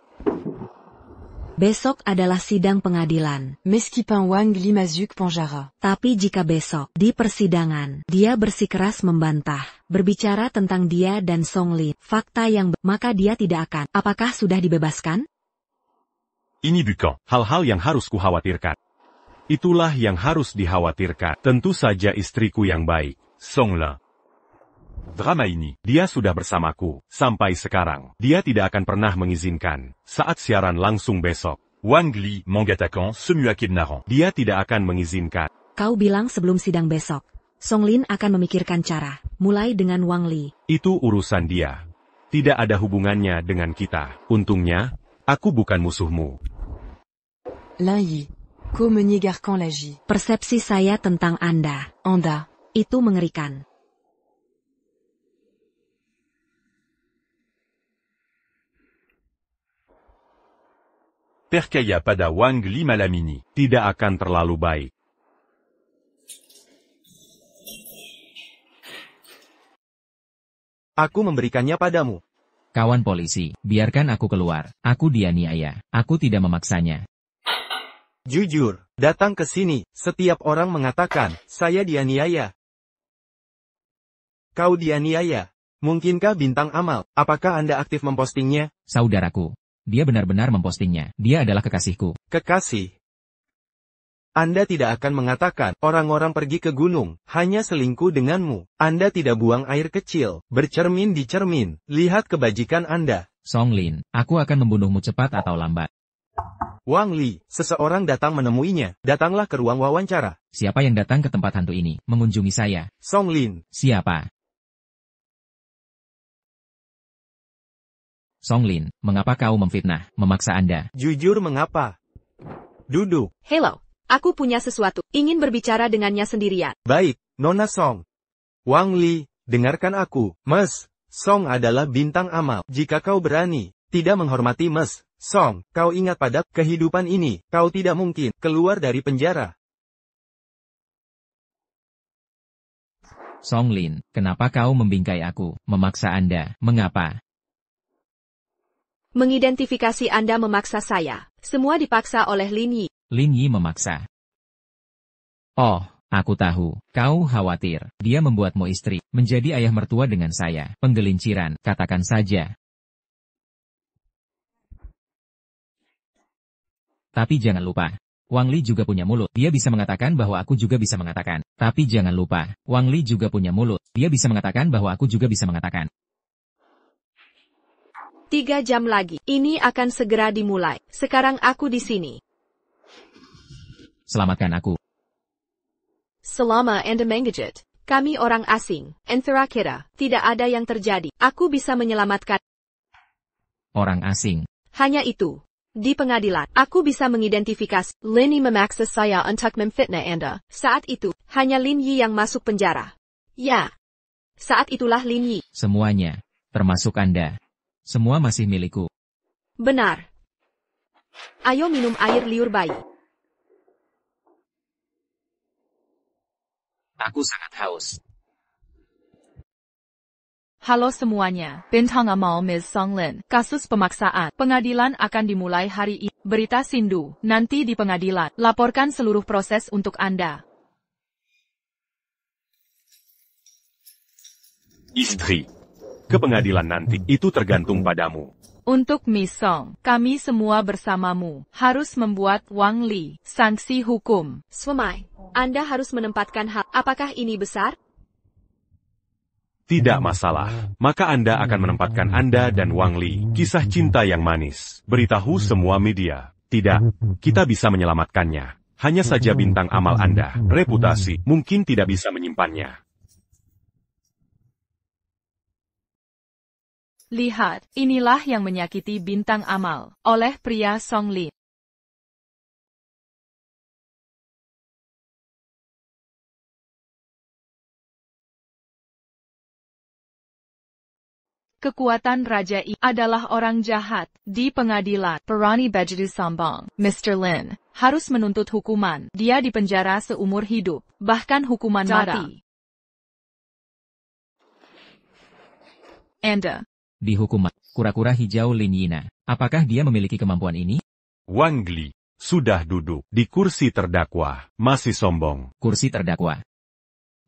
Besok adalah sidang pengadilan. Meskipun Wang Li Mazuk Ponjara. Tapi jika besok, di persidangan, dia bersikeras membantah, berbicara tentang dia dan Song Lin, fakta yang maka dia tidak akan. Apakah sudah dibebaskan? Ini bukan. Hal-hal yang harus kukhawatirkan. Itulah yang harus dikhawatirkan. Tentu saja istriku yang baik. Songlin. Drama ini. Dia sudah bersamaku, sampai sekarang. Dia tidak akan pernah mengizinkan, saat siaran langsung besok. Wang Li, mengatakan semua kebenaran. Dia tidak akan mengizinkan. Kau bilang sebelum sidang besok, Song Lin akan memikirkan cara, mulai dengan Wang Li. Itu urusan dia. Tidak ada hubungannya dengan kita. Untungnya, aku bukan musuhmu. Lin Yi, Co Meunier Garcan Lagi. Persepsi saya tentang Anda, Anda. itu mengerikan. Percaya pada Wang Li Malamini. Tidak akan terlalu baik. Aku memberikannya padamu. Kawan polisi, biarkan aku keluar. Aku dianiaya. Aku tidak memaksanya. Jujur, datang ke sini. Setiap orang mengatakan, saya dianiaya. Kau dianiaya. Mungkinkah bintang amal? Apakah Anda aktif mempostingnya? Saudaraku. Dia benar-benar mempostingnya. Dia adalah kekasihku. Kekasih. Anda tidak akan mengatakan, orang-orang pergi ke gunung, hanya selingkuh denganmu. Anda tidak buang air kecil, bercermin di cermin, lihat kebajikan Anda. Song Lin, aku akan membunuhmu cepat atau lambat. Wang Li, seseorang datang menemuinya, datanglah ke ruang wawancara. Siapa yang datang ke tempat hantu ini, mengunjungi saya? Song Lin. Siapa? Song Lin, mengapa kau memfitnah, memaksa Anda? Jujur mengapa? Duduk. Hello, aku punya sesuatu, ingin berbicara dengannya sendirian. Baik, Nona Song. Wang Li, dengarkan aku, Mas. Song adalah bintang amal. Jika kau berani, Tidak menghormati Mes Song, kau ingat pada kehidupan ini, kau tidak mungkin keluar dari penjara. Songlin, kenapa kau membingkai aku, memaksa Anda, mengapa? Mengidentifikasi Anda memaksa saya. Semua dipaksa oleh Lin Yi. Lin Yi memaksa. Oh, aku tahu, kau khawatir. Dia membuatmu istri, menjadi ayah mertua dengan saya. Penggelinciran, katakan saja. Tapi jangan lupa, Wang Li juga punya mulut. Dia bisa mengatakan bahwa aku juga bisa mengatakan. Tapi jangan lupa, Wang Li juga punya mulut. Dia bisa mengatakan bahwa aku juga bisa mengatakan. 3 jam lagi. Ini akan segera dimulai. Sekarang aku di sini. Selamatkan aku. Selama Anda menggigit kami orang asing, antara kita, tidak ada yang terjadi. Aku bisa menyelamatkan Orang asing. hanya itu. Di pengadilan, aku bisa mengidentifikasi. Lin Yi memaksa saya untuk memfitnah Anda. Saat itu, hanya Lin Yi yang masuk penjara. Ya. Saat itulah Lin Yi. Semuanya, termasuk Anda. Semua masih milikku. Benar. Ayo minum air liur bayi. Aku sangat haus. Halo semuanya, Bintang Amal Ms. Songlin. Kasus pemaksaan. Pengadilan akan dimulai hari ini. Berita Sindu, nanti di pengadilan. Laporkan seluruh proses untuk Anda. Istri. Ke pengadilan nanti, itu tergantung padamu. Untuk Miss Song, kami semua bersamamu harus membuat Wang Li sanksi hukum. Swamai, Anda harus menempatkan hal. Apakah ini besar? Tidak masalah. Maka Anda akan menempatkan Anda dan Wang Li, kisah cinta yang manis. Beritahu semua media. Tidak, kita bisa menyelamatkannya. Hanya saja bintang amal Anda, reputasi, mungkin tidak bisa menyimpannya. Lihat, inilah yang menyakiti bintang amal oleh pria Songlin. Kekuatan Raja I adalah orang jahat. Di pengadilan, Perani Bejedu Sambong, Mr. Lin, harus menuntut hukuman. Dia dipenjara seumur hidup, bahkan hukuman mati. Anda Dihukum kura-kura hijau Lin Yina. Apakah dia memiliki kemampuan ini? Wang Li sudah duduk di kursi terdakwa, masih sombong. Kursi terdakwa.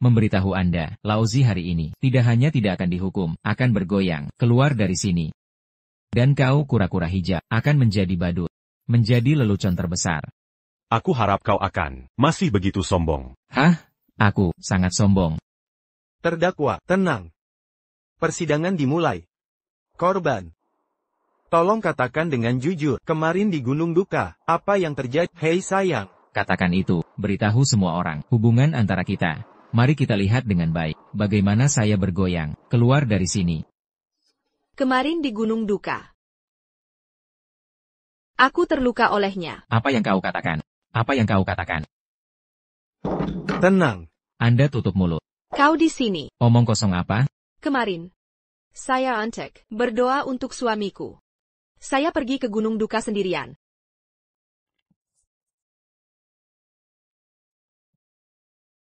Memberitahu Anda, Lauzi hari ini tidak hanya tidak akan dihukum, akan bergoyang, keluar dari sini. Dan kau kura-kura hijau akan menjadi badut, menjadi lelucon terbesar. Aku harap kau akan masih begitu sombong. Hah? Aku sangat sombong. Terdakwa, tenang. Persidangan dimulai. Korban. Tolong katakan dengan jujur, kemarin di Gunung Duka, apa yang terjadi? Hei sayang. Katakan itu, beritahu semua orang, hubungan antara kita. Mari kita lihat dengan baik, bagaimana saya bergoyang, keluar dari sini. Kemarin di Gunung Duka. Aku terluka olehnya. Apa yang kau katakan? Apa yang kau katakan? Tenang. Anda tutup mulut. Kau di sini. Omong kosong apa? Kemarin. Saya antek, berdoa untuk suamiku. Saya pergi ke Gunung Duka sendirian.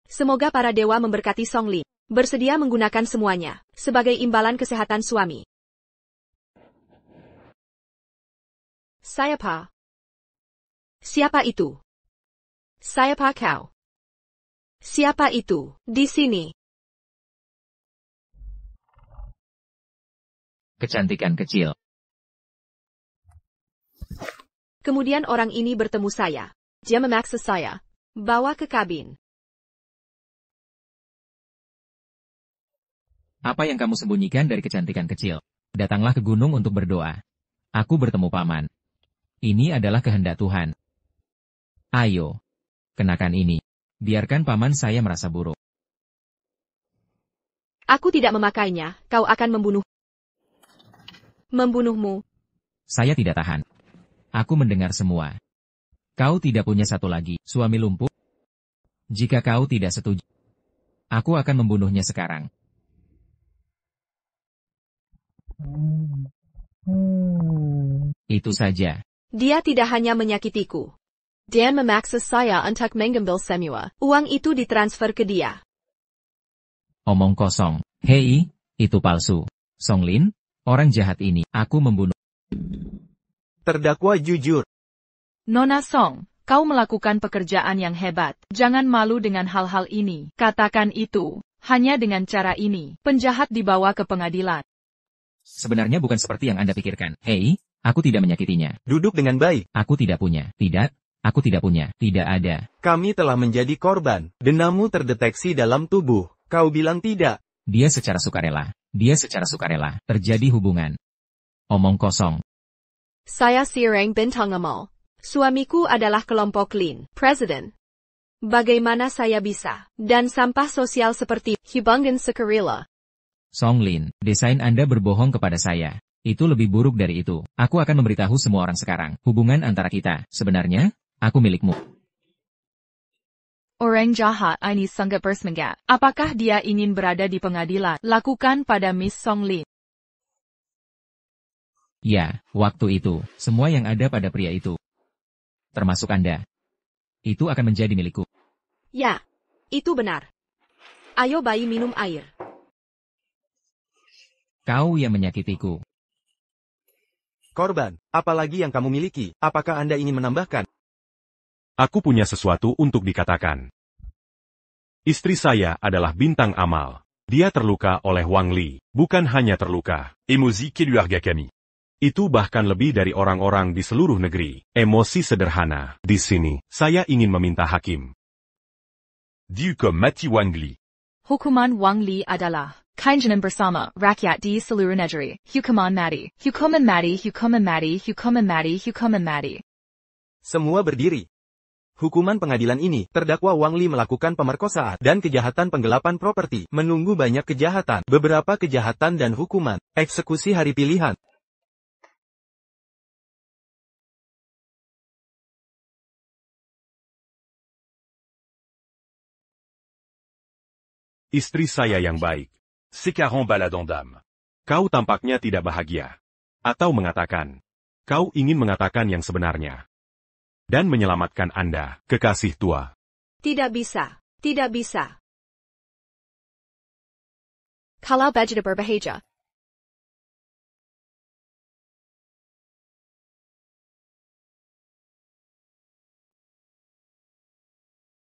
Semoga para dewa memberkati Songlin. Bersedia menggunakan semuanya sebagai imbalan kesehatan suami. Siapa? Siapa itu? Siapa kau? Siapa itu? Di sini. Kecantikan kecil. Kemudian orang ini bertemu saya. Dia memaksa saya. Bawa ke kabin. Apa yang kamu sembunyikan dari kecantikan kecil? Datanglah ke gunung untuk berdoa. Aku bertemu paman. Ini adalah kehendak Tuhan. Ayo. Kenakan ini. Biarkan paman saya merasa buruk. Aku tidak memakainya. Kau akan membunuhmu. Saya tidak tahan. Aku mendengar semua. Kau tidak punya satu lagi, suami lumpuh? Jika kau tidak setuju, aku akan membunuhnya sekarang. Itu saja. Dia tidak hanya menyakitiku. Dan memaksa saya untuk mengambil semua uang itu ditransfer ke dia. Omong kosong. Hei, itu palsu. Songlin, orang jahat ini, aku membunuh. Terdakwa jujur. Nona Song, kau melakukan pekerjaan yang hebat. Jangan malu dengan hal-hal ini. Katakan itu. Hanya dengan cara ini, penjahat dibawa ke pengadilan. Sebenarnya bukan seperti yang Anda pikirkan. Hei, aku tidak menyakitinya. Duduk dengan baik. Aku tidak punya. Tidak, aku tidak punya. Tidak ada. Kami telah menjadi korban. Denamu terdeteksi dalam tubuh. Kau bilang tidak. Dia secara sukarela. Dia secara sukarela. Terjadi hubungan. Omong kosong. Saya Sireng Bintang Amal. Suamiku adalah kelompok Lin, Presiden. Bagaimana saya bisa? Dan sampah sosial seperti hubungan sukarela. Songlin, desain Anda berbohong kepada saya. Itu lebih buruk dari itu. Aku akan memberitahu semua orang sekarang. Hubungan antara kita. Sebenarnya, aku milikmu. Orang jahat ini sangat bersemangat. Apakah dia ingin berada di pengadilan? Lakukan pada Miss Songlin. Ya, waktu itu, semua yang ada pada pria itu. Termasuk Anda. Itu akan menjadi milikku. Ya, itu benar. Ayo bayi minum air. Kau yang menyakitiku. Korban, apalagi yang kamu miliki? Apakah Anda ingin menambahkan? Aku punya sesuatu untuk dikatakan. Istri saya adalah bintang amal. Dia terluka oleh Wang Li. Bukan hanya terluka. Emosi keluarga kami. Itu bahkan lebih dari orang-orang di seluruh negeri. Emosi sederhana. Di sini, saya ingin meminta hakim. Dihukum mati Wang Li. Hukuman Wang Li adalah kainan bersama rakyat di seluruh negeri. Hukuman mati. Hukuman mati. Hukuman mati. Hukuman mati. Hukuman mati. Semua berdiri. Hukuman pengadilan ini, terdakwa Wang Li melakukan pemerkosaan dan kejahatan penggelapan properti. Menunggu banyak kejahatan, beberapa kejahatan dan hukuman. Eksekusi hari pilihan. Istri saya yang baik. Sekarang baladon d'âme. Kau tampaknya tidak bahagia. Atau mengatakan. Kau ingin mengatakan yang sebenarnya. Dan menyelamatkan Anda, kekasih tua. Tidak bisa. Tidak bisa. Kalau begitu berbahaya.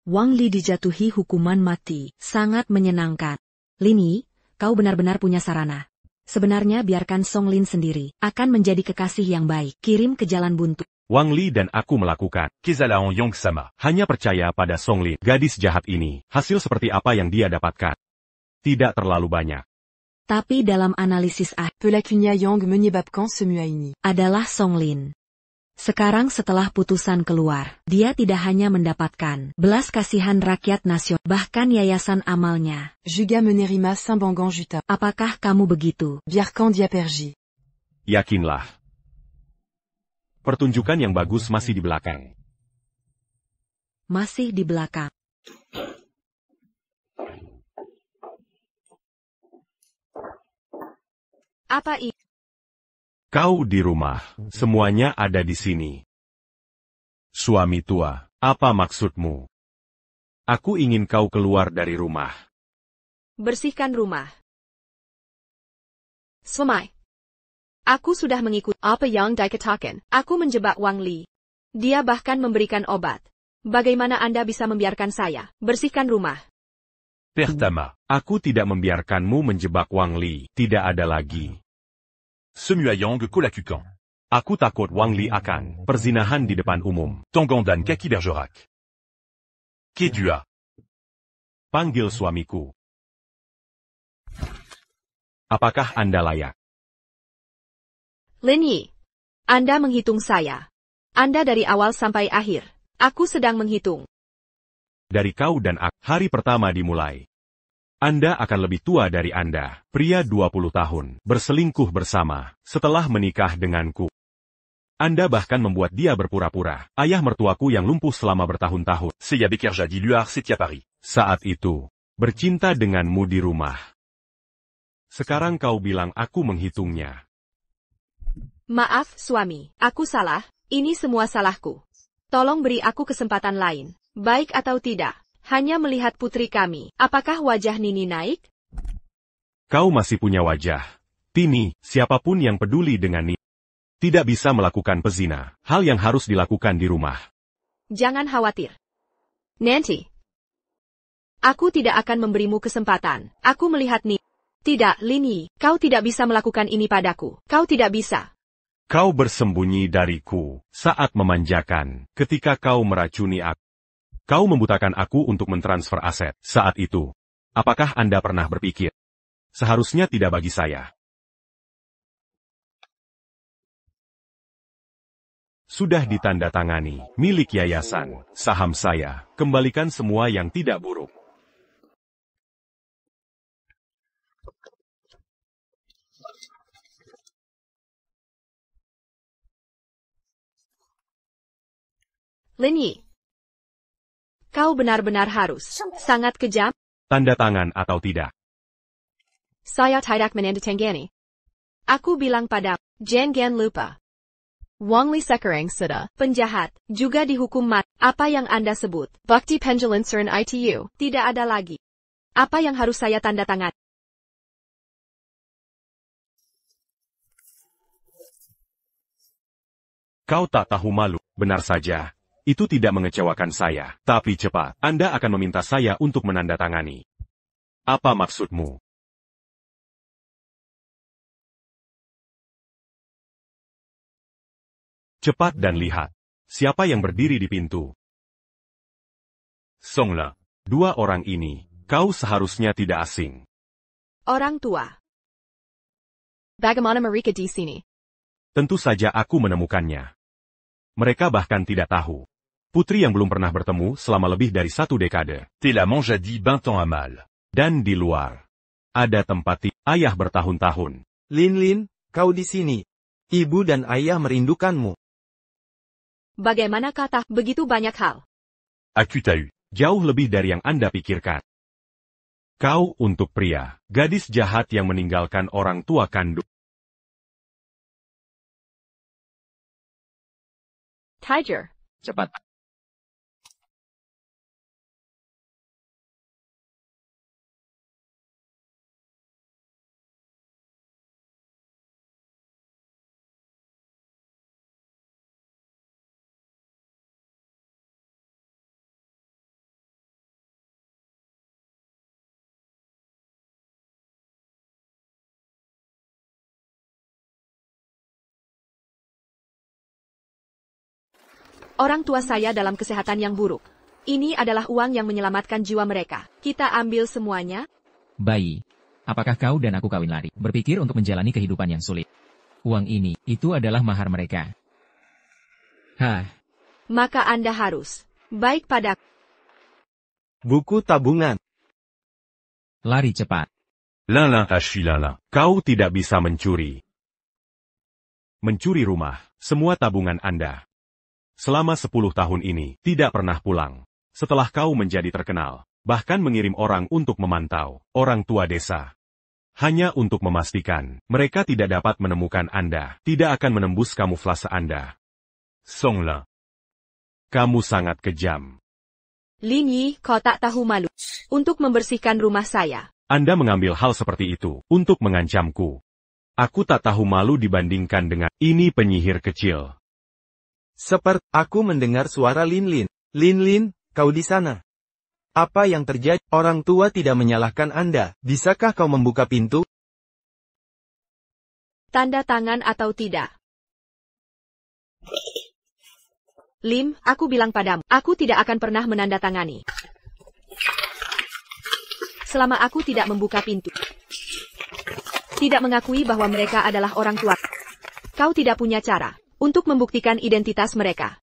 Wang Li dijatuhi hukuman mati. Sangat menyenangkan. Lini, kau benar-benar punya sarana. Sebenarnya biarkan Songlin sendiri. Akan menjadi kekasih yang baik. Kirim ke jalan buntu. Wang Li dan aku melakukan. Kezalahan Yong sama. Hanya percaya pada Songlin. Gadis jahat ini. Hasil seperti apa yang dia dapatkan. Tidak terlalu banyak. Tapi dalam analisis Pelacunia Yang Menyebabkan Semua Ini. adalah Songlin. Sekarang setelah putusan keluar, dia tidak hanya mendapatkan belas kasihan rakyat nasional, bahkan yayasan amalnya. Juga Menerima Simbangan Juta. Apakah kamu begitu? Biarkan Diapergi. Yakinlah. Pertunjukan yang bagus masih di belakang. Masih di belakang. Apa ini? Kau di rumah. Semuanya ada di sini. Suami tua, apa maksudmu? Aku ingin kau keluar dari rumah. Bersihkan rumah. Selesai. Aku sudah mengikuti apa yang dikatakan. Aku menjebak Wang Li. Dia bahkan memberikan obat. Bagaimana Anda bisa membiarkan saya bersihkan rumah? Pertama. Aku tidak membiarkanmu menjebak Wang Li. Tidak ada lagi. Semua Yang Kolakukan. Aku takut Wang Li akan perzinahan di depan umum. Tangandan Kaki Bergerac. Kedua. Panggil suamiku. Apakah Anda layak? Lin Yi. Anda menghitung saya. Anda dari awal sampai akhir. Aku sedang menghitung. Dari kau dan aku, hari pertama dimulai. Anda akan lebih tua dari Anda, pria 20 tahun, berselingkuh bersama, setelah menikah denganku. Anda bahkan membuat dia berpura-pura, ayah mertuaku yang lumpuh selama bertahun-tahun. Saya bekerja di luar, c'était à Paris. Saat itu, bercinta denganmu di rumah. Sekarang kau bilang aku menghitungnya. Maaf, suami. Aku salah. Ini semua salahku. Tolong beri aku kesempatan lain. Baik atau tidak. Hanya melihat putri kami. Apakah wajah Nini naik? Kau masih punya wajah. Tini, siapapun yang peduli dengan Nini tidak bisa melakukan pezina. Hal yang harus dilakukan di rumah. Jangan khawatir. Nanti. Aku tidak akan memberimu kesempatan. Aku melihat Nini. Tidak, Lini. Kau tidak bisa melakukan ini padaku. Kau tidak bisa. Kau bersembunyi dariku saat memanjakan ketika kau meracuni aku. Kau membutakan aku untuk mentransfer aset. Saat itu, apakah Anda pernah berpikir? Seharusnya tidak bagi saya. Sudah ditandatangani, milik yayasan, saham saya, kembalikan semua yang tidak buruk. Lini. Kau benar-benar harus. Sangat kejam. Tanda tangan atau tidak. Saya tidak menandatangani. Aku bilang pada jangan lupa. Wang Li sekarang sudah penjahat, juga dihukum mati. Apa yang Anda sebut? Bukti penjelinsuran ITU. Tidak ada lagi. Apa yang harus saya tanda tangan? Kau tak tahu malu, benar saja. Itu tidak mengecewakan saya, tapi cepat, Anda akan meminta saya untuk menandatangani. Apa maksudmu? Cepat dan lihat. Siapa yang berdiri di pintu? Songlin. Dua orang ini, kau seharusnya tidak asing. Orang tua. Bagaimana mereka di sini? Tentu saja aku menemukannya. Mereka bahkan tidak tahu. Putri yang belum pernah bertemu selama lebih dari 1 dekade. T'es la Manjadi Bintan Amal. Dan di luar, ada tempat ayah bertahun-tahun. Lin, kau di sini. Ibu dan ayah merindukanmu. Bagaimana kata begitu banyak hal? Aku tahu. Jauh lebih dari yang Anda pikirkan. Kau untuk pria, gadis jahat yang meninggalkan orang tua kandung. Tiger. Cepat. Orang tua saya dalam kesehatan yang buruk. Ini adalah uang yang menyelamatkan jiwa mereka. Kita ambil semuanya. Bayi. Apakah kau dan aku kawin lari? Berpikir untuk menjalani kehidupan yang sulit. Uang ini, itu adalah mahar mereka. Hah. Maka Anda harus baik pada Buku tabungan. Lari cepat. Lala Ashilala. Kau tidak bisa mencuri. Mencuri rumah, semua tabungan Anda. Selama 10 tahun ini, tidak pernah pulang. Setelah kau menjadi terkenal, bahkan mengirim orang untuk memantau, orang tua desa. Hanya untuk memastikan, mereka tidak dapat menemukan Anda, tidak akan menembus kamuflase Anda. Songlin. Kamu sangat kejam. Lin Yi, kau tak tahu malu. Untuk membersihkan rumah saya. Anda mengambil hal seperti itu, untuk mengancamku. Aku tak tahu malu dibandingkan dengan, ini penyihir kecil. Seperti aku mendengar suara Lin. Lin, kau di sana. Apa yang terjadi? Orang tua tidak menyalahkan Anda. Bisakah kau membuka pintu? Tanda tangan atau tidak? Lim, aku bilang padamu, aku tidak akan pernah menandatangani. Selama aku tidak membuka pintu. Tidak mengakui bahwa mereka adalah orang tua. Kau tidak punya cara untuk membuktikan identitas mereka.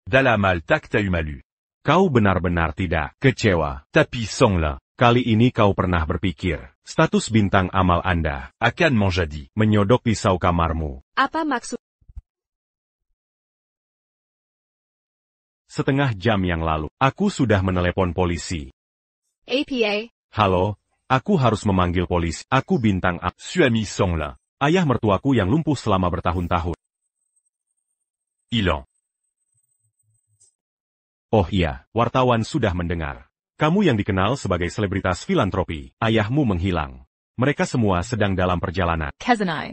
Dalamal tak malu. Kau benar-benar tidak kecewa. Tapi Songlin. Kali ini kau pernah berpikir, status bintang amal Anda Akan Manjadi. menyodok pisau kamarmu. Apa maksud? Setengah jam yang lalu, aku sudah menelepon polisi. APA. Halo, aku harus memanggil polisi. Aku bintang amal. Suami Songlin. Ayah mertuaku yang lumpuh selama bertahun-tahun. Ilan. Oh iya, wartawan sudah mendengar. Kamu yang dikenal sebagai selebritas filantropi, ayahmu menghilang. Mereka semua sedang dalam perjalanan. Kazanai.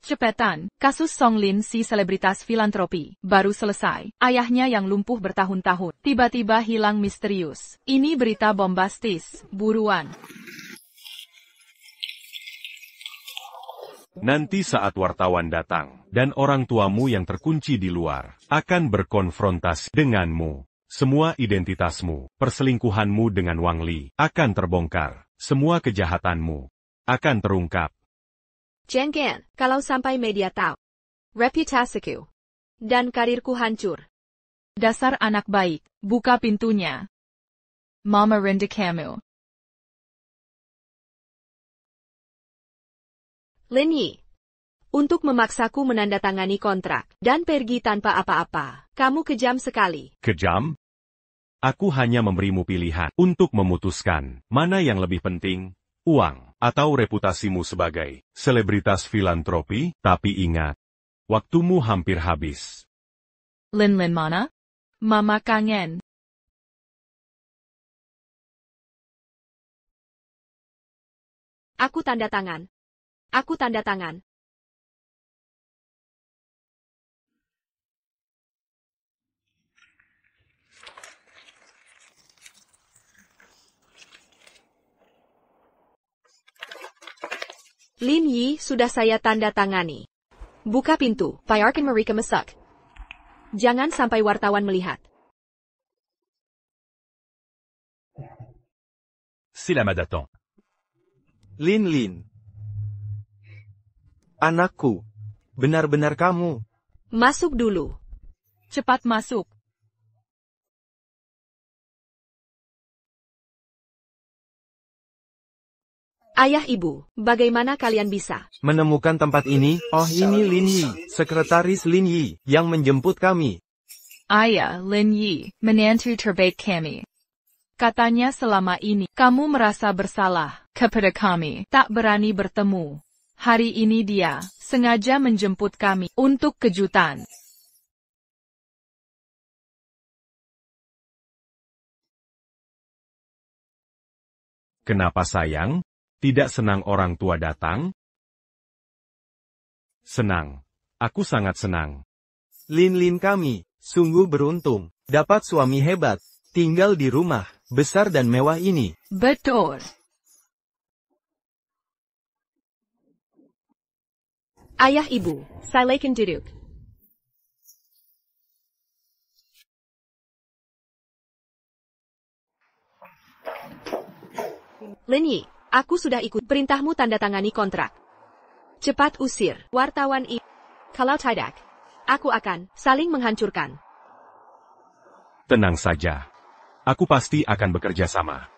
Cepetan, kasus Songlin si selebritas filantropi, baru selesai. Ayahnya yang lumpuh bertahun-tahun, tiba-tiba hilang misterius. Ini berita bombastis, buruan. Nanti saat wartawan datang, dan orang tuamu yang terkunci di luar, akan berkonfrontasi denganmu. Semua identitasmu, perselingkuhanmu dengan Wang Li, akan terbongkar. Semua kejahatanmu akan terungkap. Jangan, kalau sampai media tahu. Reputasiku dan karirku hancur. Dasar anak baik, buka pintunya. Mama rindu kamu. Lin Yi. Untuk memaksaku menandatangani kontrak dan pergi tanpa apa-apa. Kamu kejam sekali. Kejam? Aku hanya memberimu pilihan untuk memutuskan mana yang lebih penting, uang atau reputasimu sebagai selebritas filantropi, tapi ingat, waktumu hampir habis. Lin mana? Mama kangen. Aku tanda tangan. Aku tanda tangan. Lin Yi sudah saya tanda tangani. Buka pintu, biarkan mereka masuk. Jangan sampai wartawan melihat. C'est la Madaton. Lin. Anakku. Benar-benar kamu. Masuk dulu. Cepat masuk. Ayah ibu, bagaimana kalian bisa menemukan tempat ini? Oh, ini Lin Yi, sekretaris Lin Yi, yang menjemput kami. Ayah, Lin Yi, menantu terbaik kami. Katanya selama ini, kamu merasa bersalah kepada kami, tak berani bertemu. Hari ini dia sengaja menjemput kami untuk kejutan. Kenapa sayang? Tidak senang orang tua datang? Senang. Aku sangat senang. Lin kami, sungguh beruntung, dapat suami hebat, tinggal di rumah besar dan mewah ini. Betul. Ayah ibu, silakan duduk. Lin Yi, aku sudah ikut perintahmu tanda tangani kontrak. Cepat usir wartawan ini. Kalau tidak, aku akan saling menghancurkan. Tenang saja. Aku pasti akan bekerja sama.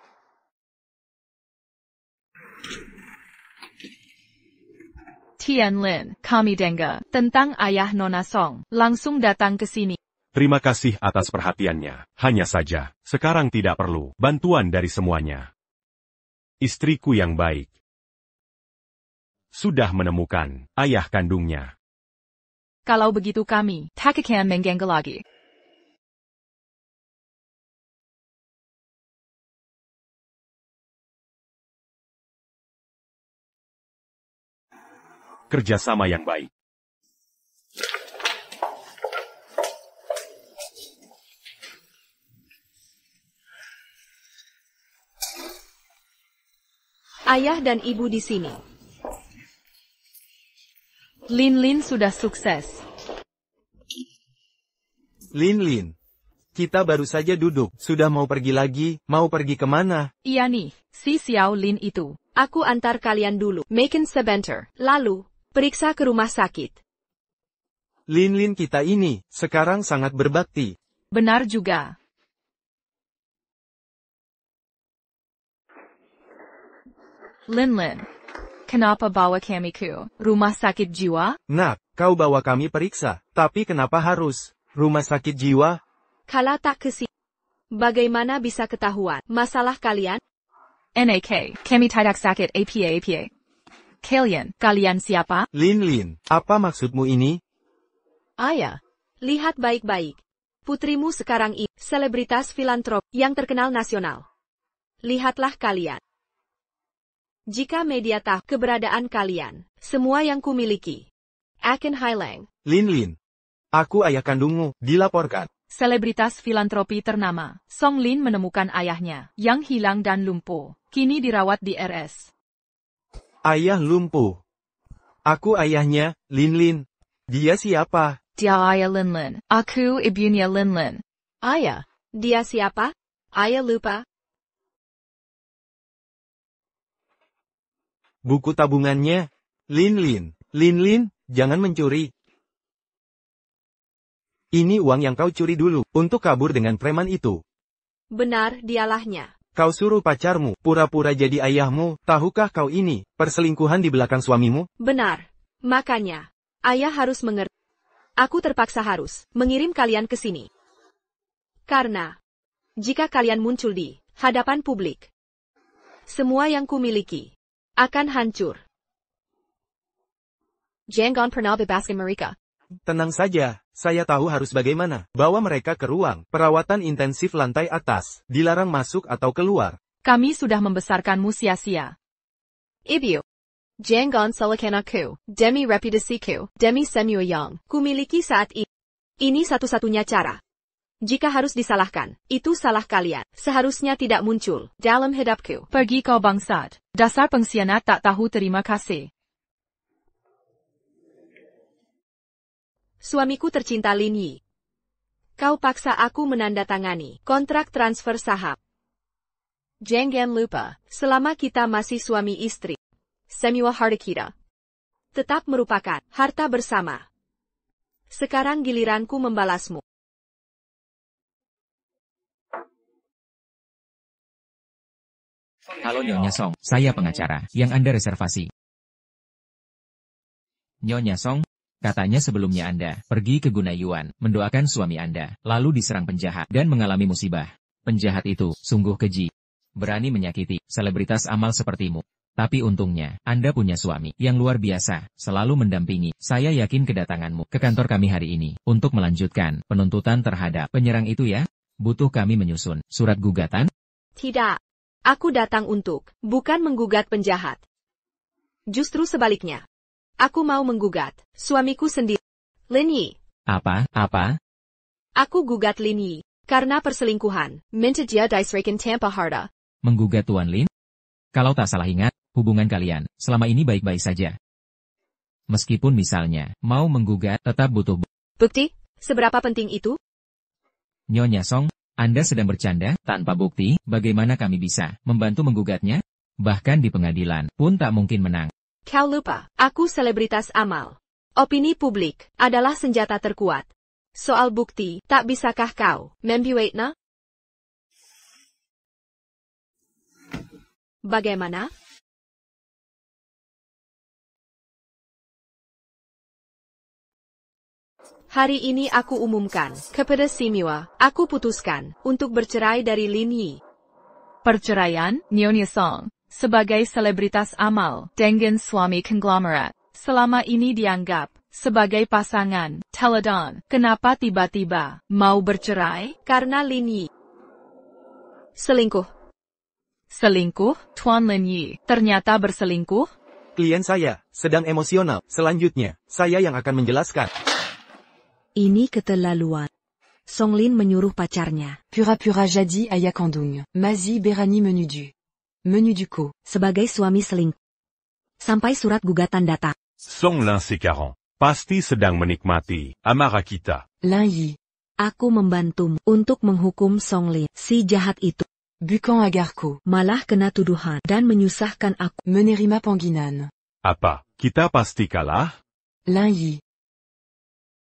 Tianlin, kami dengar tentang ayah Nona Song. Langsung datang ke sini. Terima kasih atas perhatiannya. Hanya saja, sekarang tidak perlu bantuan dari semuanya. Istriku yang baik sudah menemukan ayah kandungnya. Kalau begitu kami tak akan mengganggu lagi. Kerjasama yang baik. Ayah dan ibu di sini. Lin sudah sukses. Lin, kita baru saja duduk, sudah mau pergi lagi, mau pergi kemana? Iya nih, si Xiao Lin itu. Aku antar kalian dulu, makan sebentar, lalu periksa ke rumah sakit. Lin kita ini, sekarang sangat berbakti. Benar juga. Lin, kenapa bawa kami ke rumah sakit jiwa? Nak, kau bawa kami periksa, tapi kenapa harus rumah sakit jiwa? Kalau tak ke sini, bagaimana bisa ketahuan masalah kalian? NAK, kami tidak sakit APA. kalian siapa? Lin, apa maksudmu ini? Ayah, lihat baik-baik. Putrimu sekarang ini selebritas filantrop yang terkenal nasional. Lihatlah kalian. Jika media tahu keberadaan kalian, semua yang kumiliki akan hilang. Lin, aku ayah kandungmu, dilaporkan. Selebritas filantropi ternama, Song Lin menemukan ayahnya, yang hilang dan lumpuh. Kini dirawat di RS. Ayah lumpuh. Aku ayahnya, Lin. Dia siapa? Dia ayah Lin. Aku ibunya Lin. Ayah, dia siapa? Ayah lupa. Buku tabungannya. Lin, jangan mencuri. Ini uang yang kau curi dulu, untuk kabur dengan preman itu. Benar, dialahnya. Kau suruh pacarmu, pura-pura jadi ayahmu, tahukah kau ini, perselingkuhan di belakang suamimu? Benar. Makanya, ayah harus mengerti. Aku terpaksa harus mengirim kalian ke sini. Karena, jika kalian muncul di hadapan publik, semua yang kumiliki akan hancur. Jangan pernah bebaskan mereka. Tenang saja, saya tahu harus bagaimana. Bawa mereka ke ruang perawatan intensif lantai atas, dilarang masuk atau keluar. Kami sudah membesarkanmu sia-sia. Ibu, jangan salahkan aku, demi reputasiku, demi semua yang kumiliki saat ini. Ini satu-satunya cara. Jika harus disalahkan, itu salah kalian. Seharusnya tidak muncul dalam hidupku. Pergi kau bangsat. Dasar pengkhianat tak tahu terima kasih. Suamiku tercinta Lin Yi. Kau paksa aku menandatangani kontrak transfer saham. Jangan lupa, selama kita masih suami istri, semua harta kita tetap merupakan harta bersama. Sekarang giliranku membalasmu. Halo Nyonya Song, saya pengacara yang Anda reservasi. Nyonya Song, katanya sebelumnya Anda pergi ke Gunayuan, mendoakan suami Anda, lalu diserang penjahat dan mengalami musibah. Penjahat itu sungguh keji, berani menyakiti selebritas amal sepertimu. Tapi untungnya, Anda punya suami yang luar biasa, selalu mendampingi. Saya yakin kedatanganmu ke kantor kami hari ini untuk melanjutkan penuntutan terhadap penyerang itu ya. Butuh kami menyusun surat gugatan? Tidak. Aku datang untuk bukan menggugat penjahat. Justru sebaliknya. Aku mau menggugat suamiku sendiri. Lin Yi. Apa? Aku gugat Lin Yi karena perselingkuhan. Minta dia diserahkan tanpa harta. Menggugat Tuan Lin? Kalau tak salah ingat, hubungan kalian selama ini baik-baik saja. Meskipun misalnya mau menggugat, tetap butuh bukti. Seberapa penting itu? Nyonya Song, Anda sedang bercanda, tanpa bukti, bagaimana kami bisa membantu menggugatnya? Bahkan di pengadilan pun tak mungkin menang. Kau lupa, aku selebritas amal. Opini publik adalah senjata terkuat. Soal bukti, tak bisakah kau membuatnya? Bagaimana? Hari ini aku umumkan kepada semua, aku putuskan untuk bercerai dari Lin Yi. Perceraian, Nyonya Song, sebagai selebritas amal dengan suami konglomerat, selama ini dianggap sebagai pasangan teledon. Kenapa tiba-tiba mau bercerai? Karena Lin Yi selingkuh. Selingkuh, Tuan Lin Yi ternyata berselingkuh? Klien saya sedang emosional. Selanjutnya, saya yang akan menjelaskan. Ini keterlaluan. Song Lin menyuruh pacarnya. Pura-pura jadi ayah kandung. Mazi berani menu du ko. Sebagai suami selingkuh. Sampai surat gugatan datang. Song Lin sekarang pasti sedang menikmati amarah kita. Lin Yi. Aku membantumu untuk menghukum Song Lin, si jahat itu. Bukan agarko. Malah kena tuduhan dan menyusahkan aku. Menerima panggilan. Apa, kita pasti kalah? Lin Yi.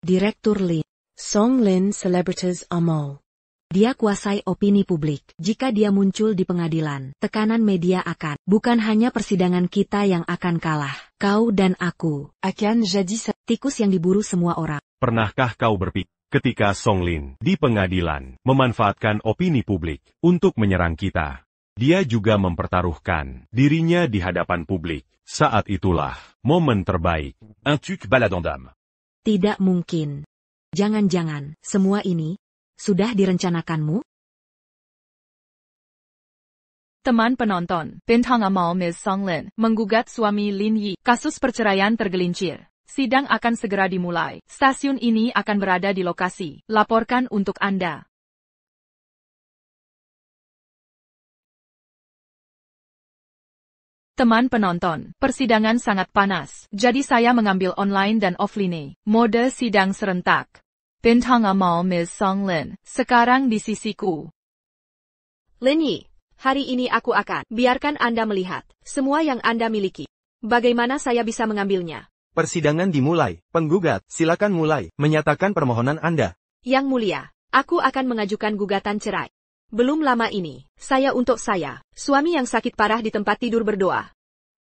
Direktur Lin. Song Lin Celebrities Amal. Dia kuasai opini publik. Jika dia muncul di pengadilan, tekanan media akan, bukan hanya persidangan kita yang akan kalah. Kau dan aku akan jadi tikus yang diburu semua orang. Pernahkah kau berpikir ketika Song Lin di pengadilan memanfaatkan opini publik untuk menyerang kita? Dia juga mempertaruhkan dirinya di hadapan publik. Saat itulah momen terbaik. Un tuc baladant dame. Tidak mungkin. Jangan-jangan, semua ini sudah direncanakanmu? Teman penonton, Bintang Amal Ms. Songlin menggugat suami Lin Yi. Kasus perceraian tergelincir. Sidang akan segera dimulai. Stasiun ini akan berada di lokasi. Laporkan untuk Anda. Teman penonton, persidangan sangat panas, jadi saya mengambil online dan offline. Mode sidang serentak. Bintang Amal Ms. Songlin, sekarang di sisiku. Lin Yi, hari ini aku akan biarkan Anda melihat semua yang Anda miliki. Bagaimana saya bisa mengambilnya? Persidangan dimulai. Penggugat, silakan mulai menyatakan permohonan Anda. Yang mulia, aku akan mengajukan gugatan cerai. Belum lama ini, saya, suami yang sakit parah di tempat tidur berdoa.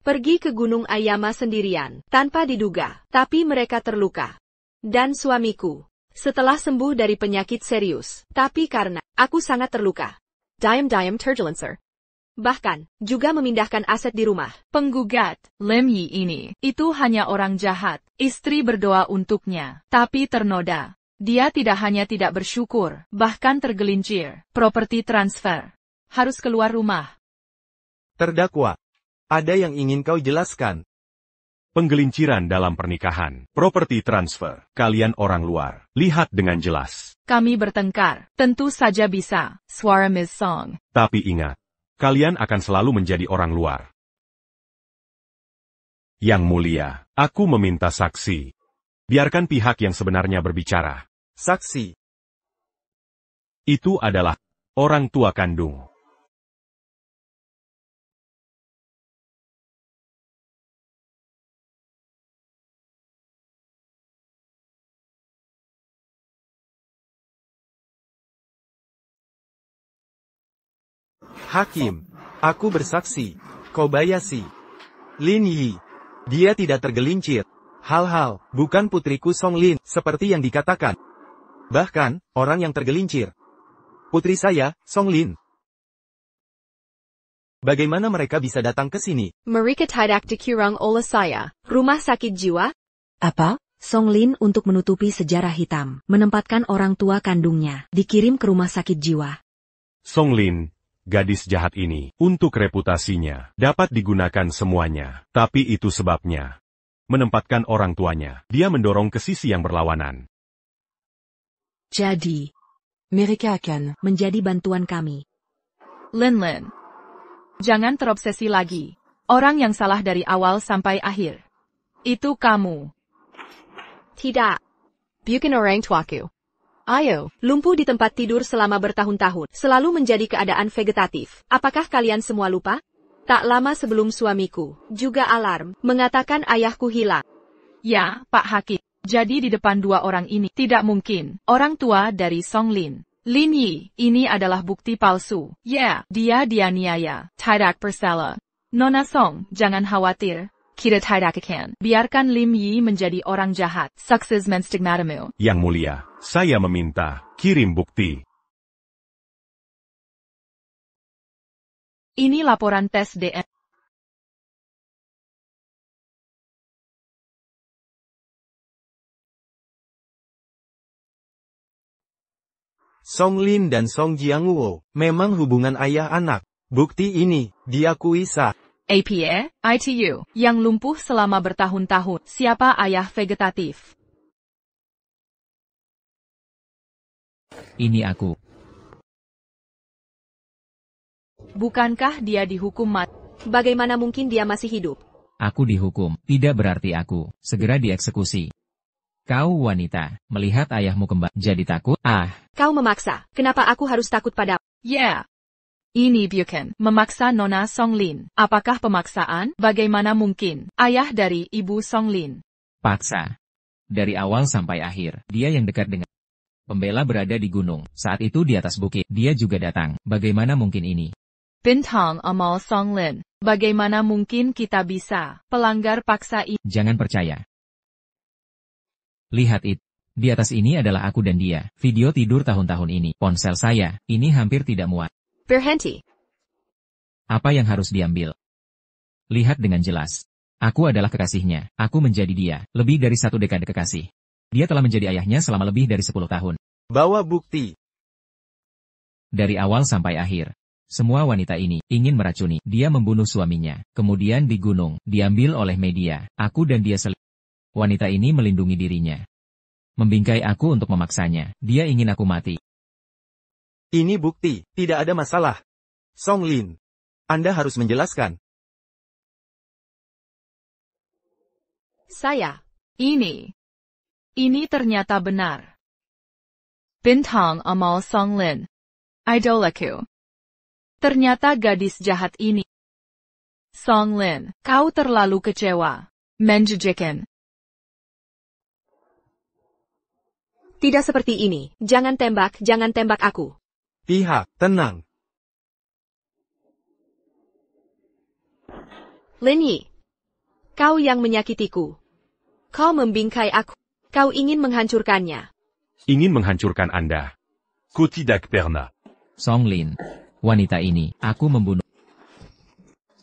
Pergi ke Gunung Ayama sendirian, tanpa diduga, tapi mereka terluka. Dan suamiku, setelah sembuh dari penyakit serius, tapi karena aku sangat terluka. Diam turbulencer. Bahkan, juga memindahkan aset di rumah. Penggugat, Lim Yi ini, itu hanya orang jahat. Istri berdoa untuknya, tapi ternoda. Dia tidak hanya tidak bersyukur, bahkan tergelincir. Properti transfer. Harus keluar rumah. Terdakwa, ada yang ingin kau jelaskan? Penggelinciran dalam pernikahan, properti transfer, kalian orang luar, lihat dengan jelas. Kami bertengkar, tentu saja bisa, suara Ms. Song. Tapi ingat, kalian akan selalu menjadi orang luar. Yang mulia, aku meminta saksi. Biarkan pihak yang sebenarnya berbicara. Saksi. Itu adalah orang tua kandung. Hakim, aku bersaksi. Kobayashi. Lin Yi. Dia tidak tergelincir. Hal-hal, bukan putriku Songlin, seperti yang dikatakan. Bahkan, orang yang tergelincir. Putri saya, Songlin. Bagaimana mereka bisa datang ke sini? Mereka tidak dikurang oleh saya. Rumah sakit jiwa? Apa? Songlin untuk menutupi sejarah hitam, menempatkan orang tua kandungnya, dikirim ke rumah sakit jiwa. Songlin, gadis jahat ini, untuk reputasinya, dapat digunakan semuanya. Tapi itu sebabnya. Menempatkan orang tuanya, dia mendorong ke sisi yang berlawanan. Jadi, mereka akan menjadi bantuan kami. Lin, jangan terobsesi lagi. Orang yang salah dari awal sampai akhir. Itu kamu. Tidak. Bukan orang tuaku. Ayo, lumpuh di tempat tidur selama bertahun-tahun, selalu menjadi keadaan vegetatif. Apakah kalian semua lupa? Tak lama sebelum suamiku, juga alarm, mengatakan ayahku hilang. Ya, Pak Hakim. Jadi di depan dua orang ini, tidak mungkin. Orang tua dari Songlin. Lin Yi, ini adalah bukti palsu. Ya, dia dianiaya. Tidak bersalah. Nona Song, jangan khawatir. Kita tidak akan biarkan Lim Yi menjadi orang jahat. Sukses menstigmatamu. Yang mulia, saya meminta, kirim bukti. Ini laporan tes DNA. Songlin dan Song Jiangwo memang hubungan ayah anak. Bukti ini diakui sah. APA, ITU, yang lumpuh selama bertahun-tahun. Siapa ayah vegetatif? Ini aku. Bukankah dia dihukum mati? Bagaimana mungkin dia masih hidup? Aku dihukum, tidak berarti aku segera dieksekusi. Kau wanita, melihat ayahmu kembali, jadi takut? Kau memaksa. Kenapa aku harus takut pada? Yeah. Ini bukan memaksa Nona Songlin. Apakah pemaksaan? Bagaimana mungkin? Ayah dari Ibu Songlin. Paksa. Dari awal sampai akhir, dia yang dekat dengan pembela berada di gunung. Saat itu di atas bukit, dia juga datang. Bagaimana mungkin ini? Bintang Amal Songlin. Bagaimana mungkin kita bisa pelanggar paksa ini? Jangan percaya. Lihat itu. Di atas ini adalah aku dan dia. Video tidur tahun-tahun ini. Ponsel saya, ini hampir tidak muat. Berhenti. Apa yang harus diambil? Lihat dengan jelas. Aku adalah kekasihnya. Aku menjadi dia. Lebih dari 1 dekade kekasih. Dia telah menjadi ayahnya selama lebih dari 10 tahun. Bawa bukti. Dari awal sampai akhir. Semua wanita ini ingin meracuni. Dia membunuh suaminya. Kemudian di gunung, diambil oleh media. Aku dan dia wanita ini melindungi dirinya. Membingkai aku untuk memaksanya. Dia ingin aku mati. Ini bukti, tidak ada masalah. Song Lin, Anda harus menjelaskan. Saya. Ini ternyata benar. Bintang Amal Song Lin. Idolaku. Ternyata gadis jahat ini. Song Lin, kau terlalu kecewa. Menjijikan. Tidak seperti ini. Jangan tembak aku. Pihak, tenang. Lin Yi. Kau yang menyakitiku. Kau membingkai aku. Kau ingin menghancurkannya. Ingin menghancurkan Anda. Kotidak Perna. Song Lin. Wanita ini, aku membunuh.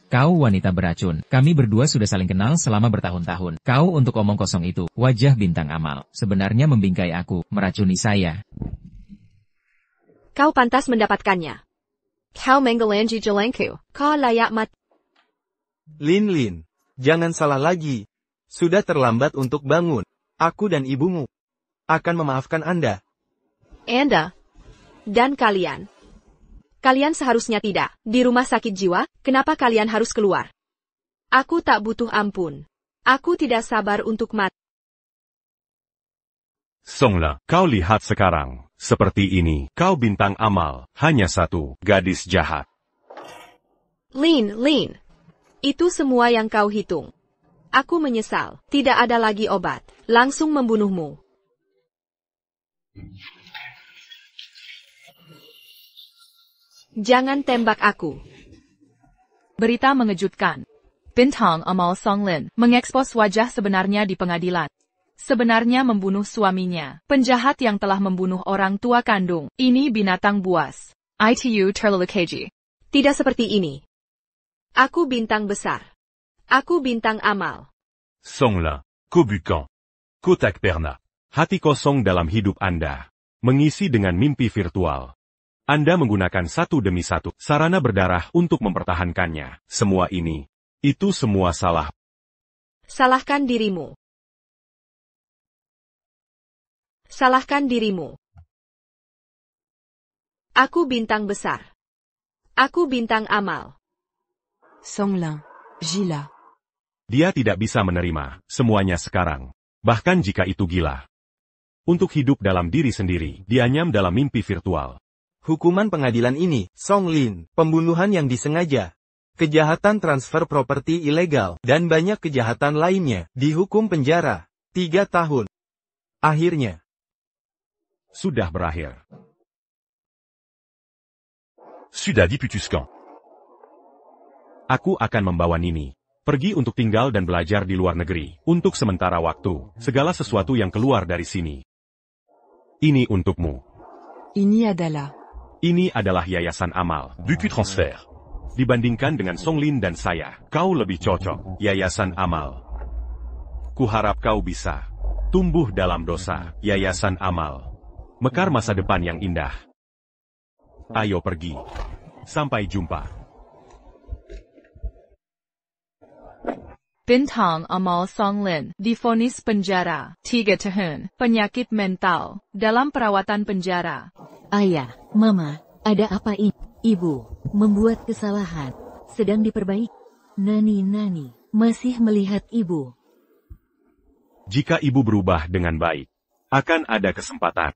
Kau wanita beracun. Kami berdua sudah saling kenal selama bertahun-tahun. Kau untuk omong kosong itu, wajah bintang amal. Sebenarnya membingkai aku, meracuni saya. Kau pantas mendapatkannya. Kau menggelanji jelengku. Kau layak mati. Lin, jangan salah lagi. Sudah terlambat untuk bangun. Aku dan ibumu akan memaafkan Anda. Anda. Dan kalian. Kalian seharusnya tidak. Di rumah sakit jiwa, kenapa kalian harus keluar? Aku tak butuh ampun. Aku tidak sabar untuk mati. Song Lin, kau lihat sekarang. Seperti ini, kau bintang amal. Hanya 1, gadis jahat. Lin. Itu semua yang kau hitung. Aku menyesal. Tidak ada lagi obat. Langsung membunuhmu. Jangan tembak aku. Berita mengejutkan. Bintang Amal Song Lin mengekspos wajah sebenarnya di pengadilan. Sebenarnya membunuh suaminya. Penjahat yang telah membunuh orang tua kandung. Ini binatang buas. Itu terlalu keji. Tidak seperti ini. Aku bintang besar. Aku bintang amal. Song Lin. Kobukan. Kotak Perna. Hati kosong dalam hidup Anda. Mengisi dengan mimpi virtual. Anda menggunakan 1 demi 1 sarana berdarah untuk mempertahankannya. Semua ini. Itu semua salah. Salahkan dirimu. Salahkan dirimu. Aku bintang besar. Aku bintang amal. Song Lin, Gila. Dia tidak bisa menerima semuanya sekarang. Bahkan jika itu gila. Untuk hidup dalam diri sendiri, dianyam dalam mimpi virtual. Hukuman pengadilan ini, Song Lin, pembunuhan yang disengaja, kejahatan transfer properti ilegal, dan banyak kejahatan lainnya, dihukum penjara 3 tahun. Akhirnya, sudah berakhir. Sudah diputuskan. Aku akan membawa Nini pergi untuk tinggal dan belajar di luar negeri, untuk sementara waktu, segala sesuatu yang keluar dari sini. Ini untukmu. Ini adalah. Ini adalah yayasan amal. Buku transfer. Dibandingkan dengan Song Lin dan saya, kau lebih cocok. Yayasan amal. Kuharap kau bisa tumbuh dalam dosa. Yayasan amal. Mekar masa depan yang indah. Ayo pergi. Sampai jumpa. Bintang Amal Song Lin divonis penjara 3 tahun, penyakit mental, dalam perawatan penjara. Ayah, Mama, ada apa ini? Ibu, membuat kesalahan. Sedang diperbaiki. Nani, masih melihat ibu. Jika ibu berubah dengan baik, akan ada kesempatan.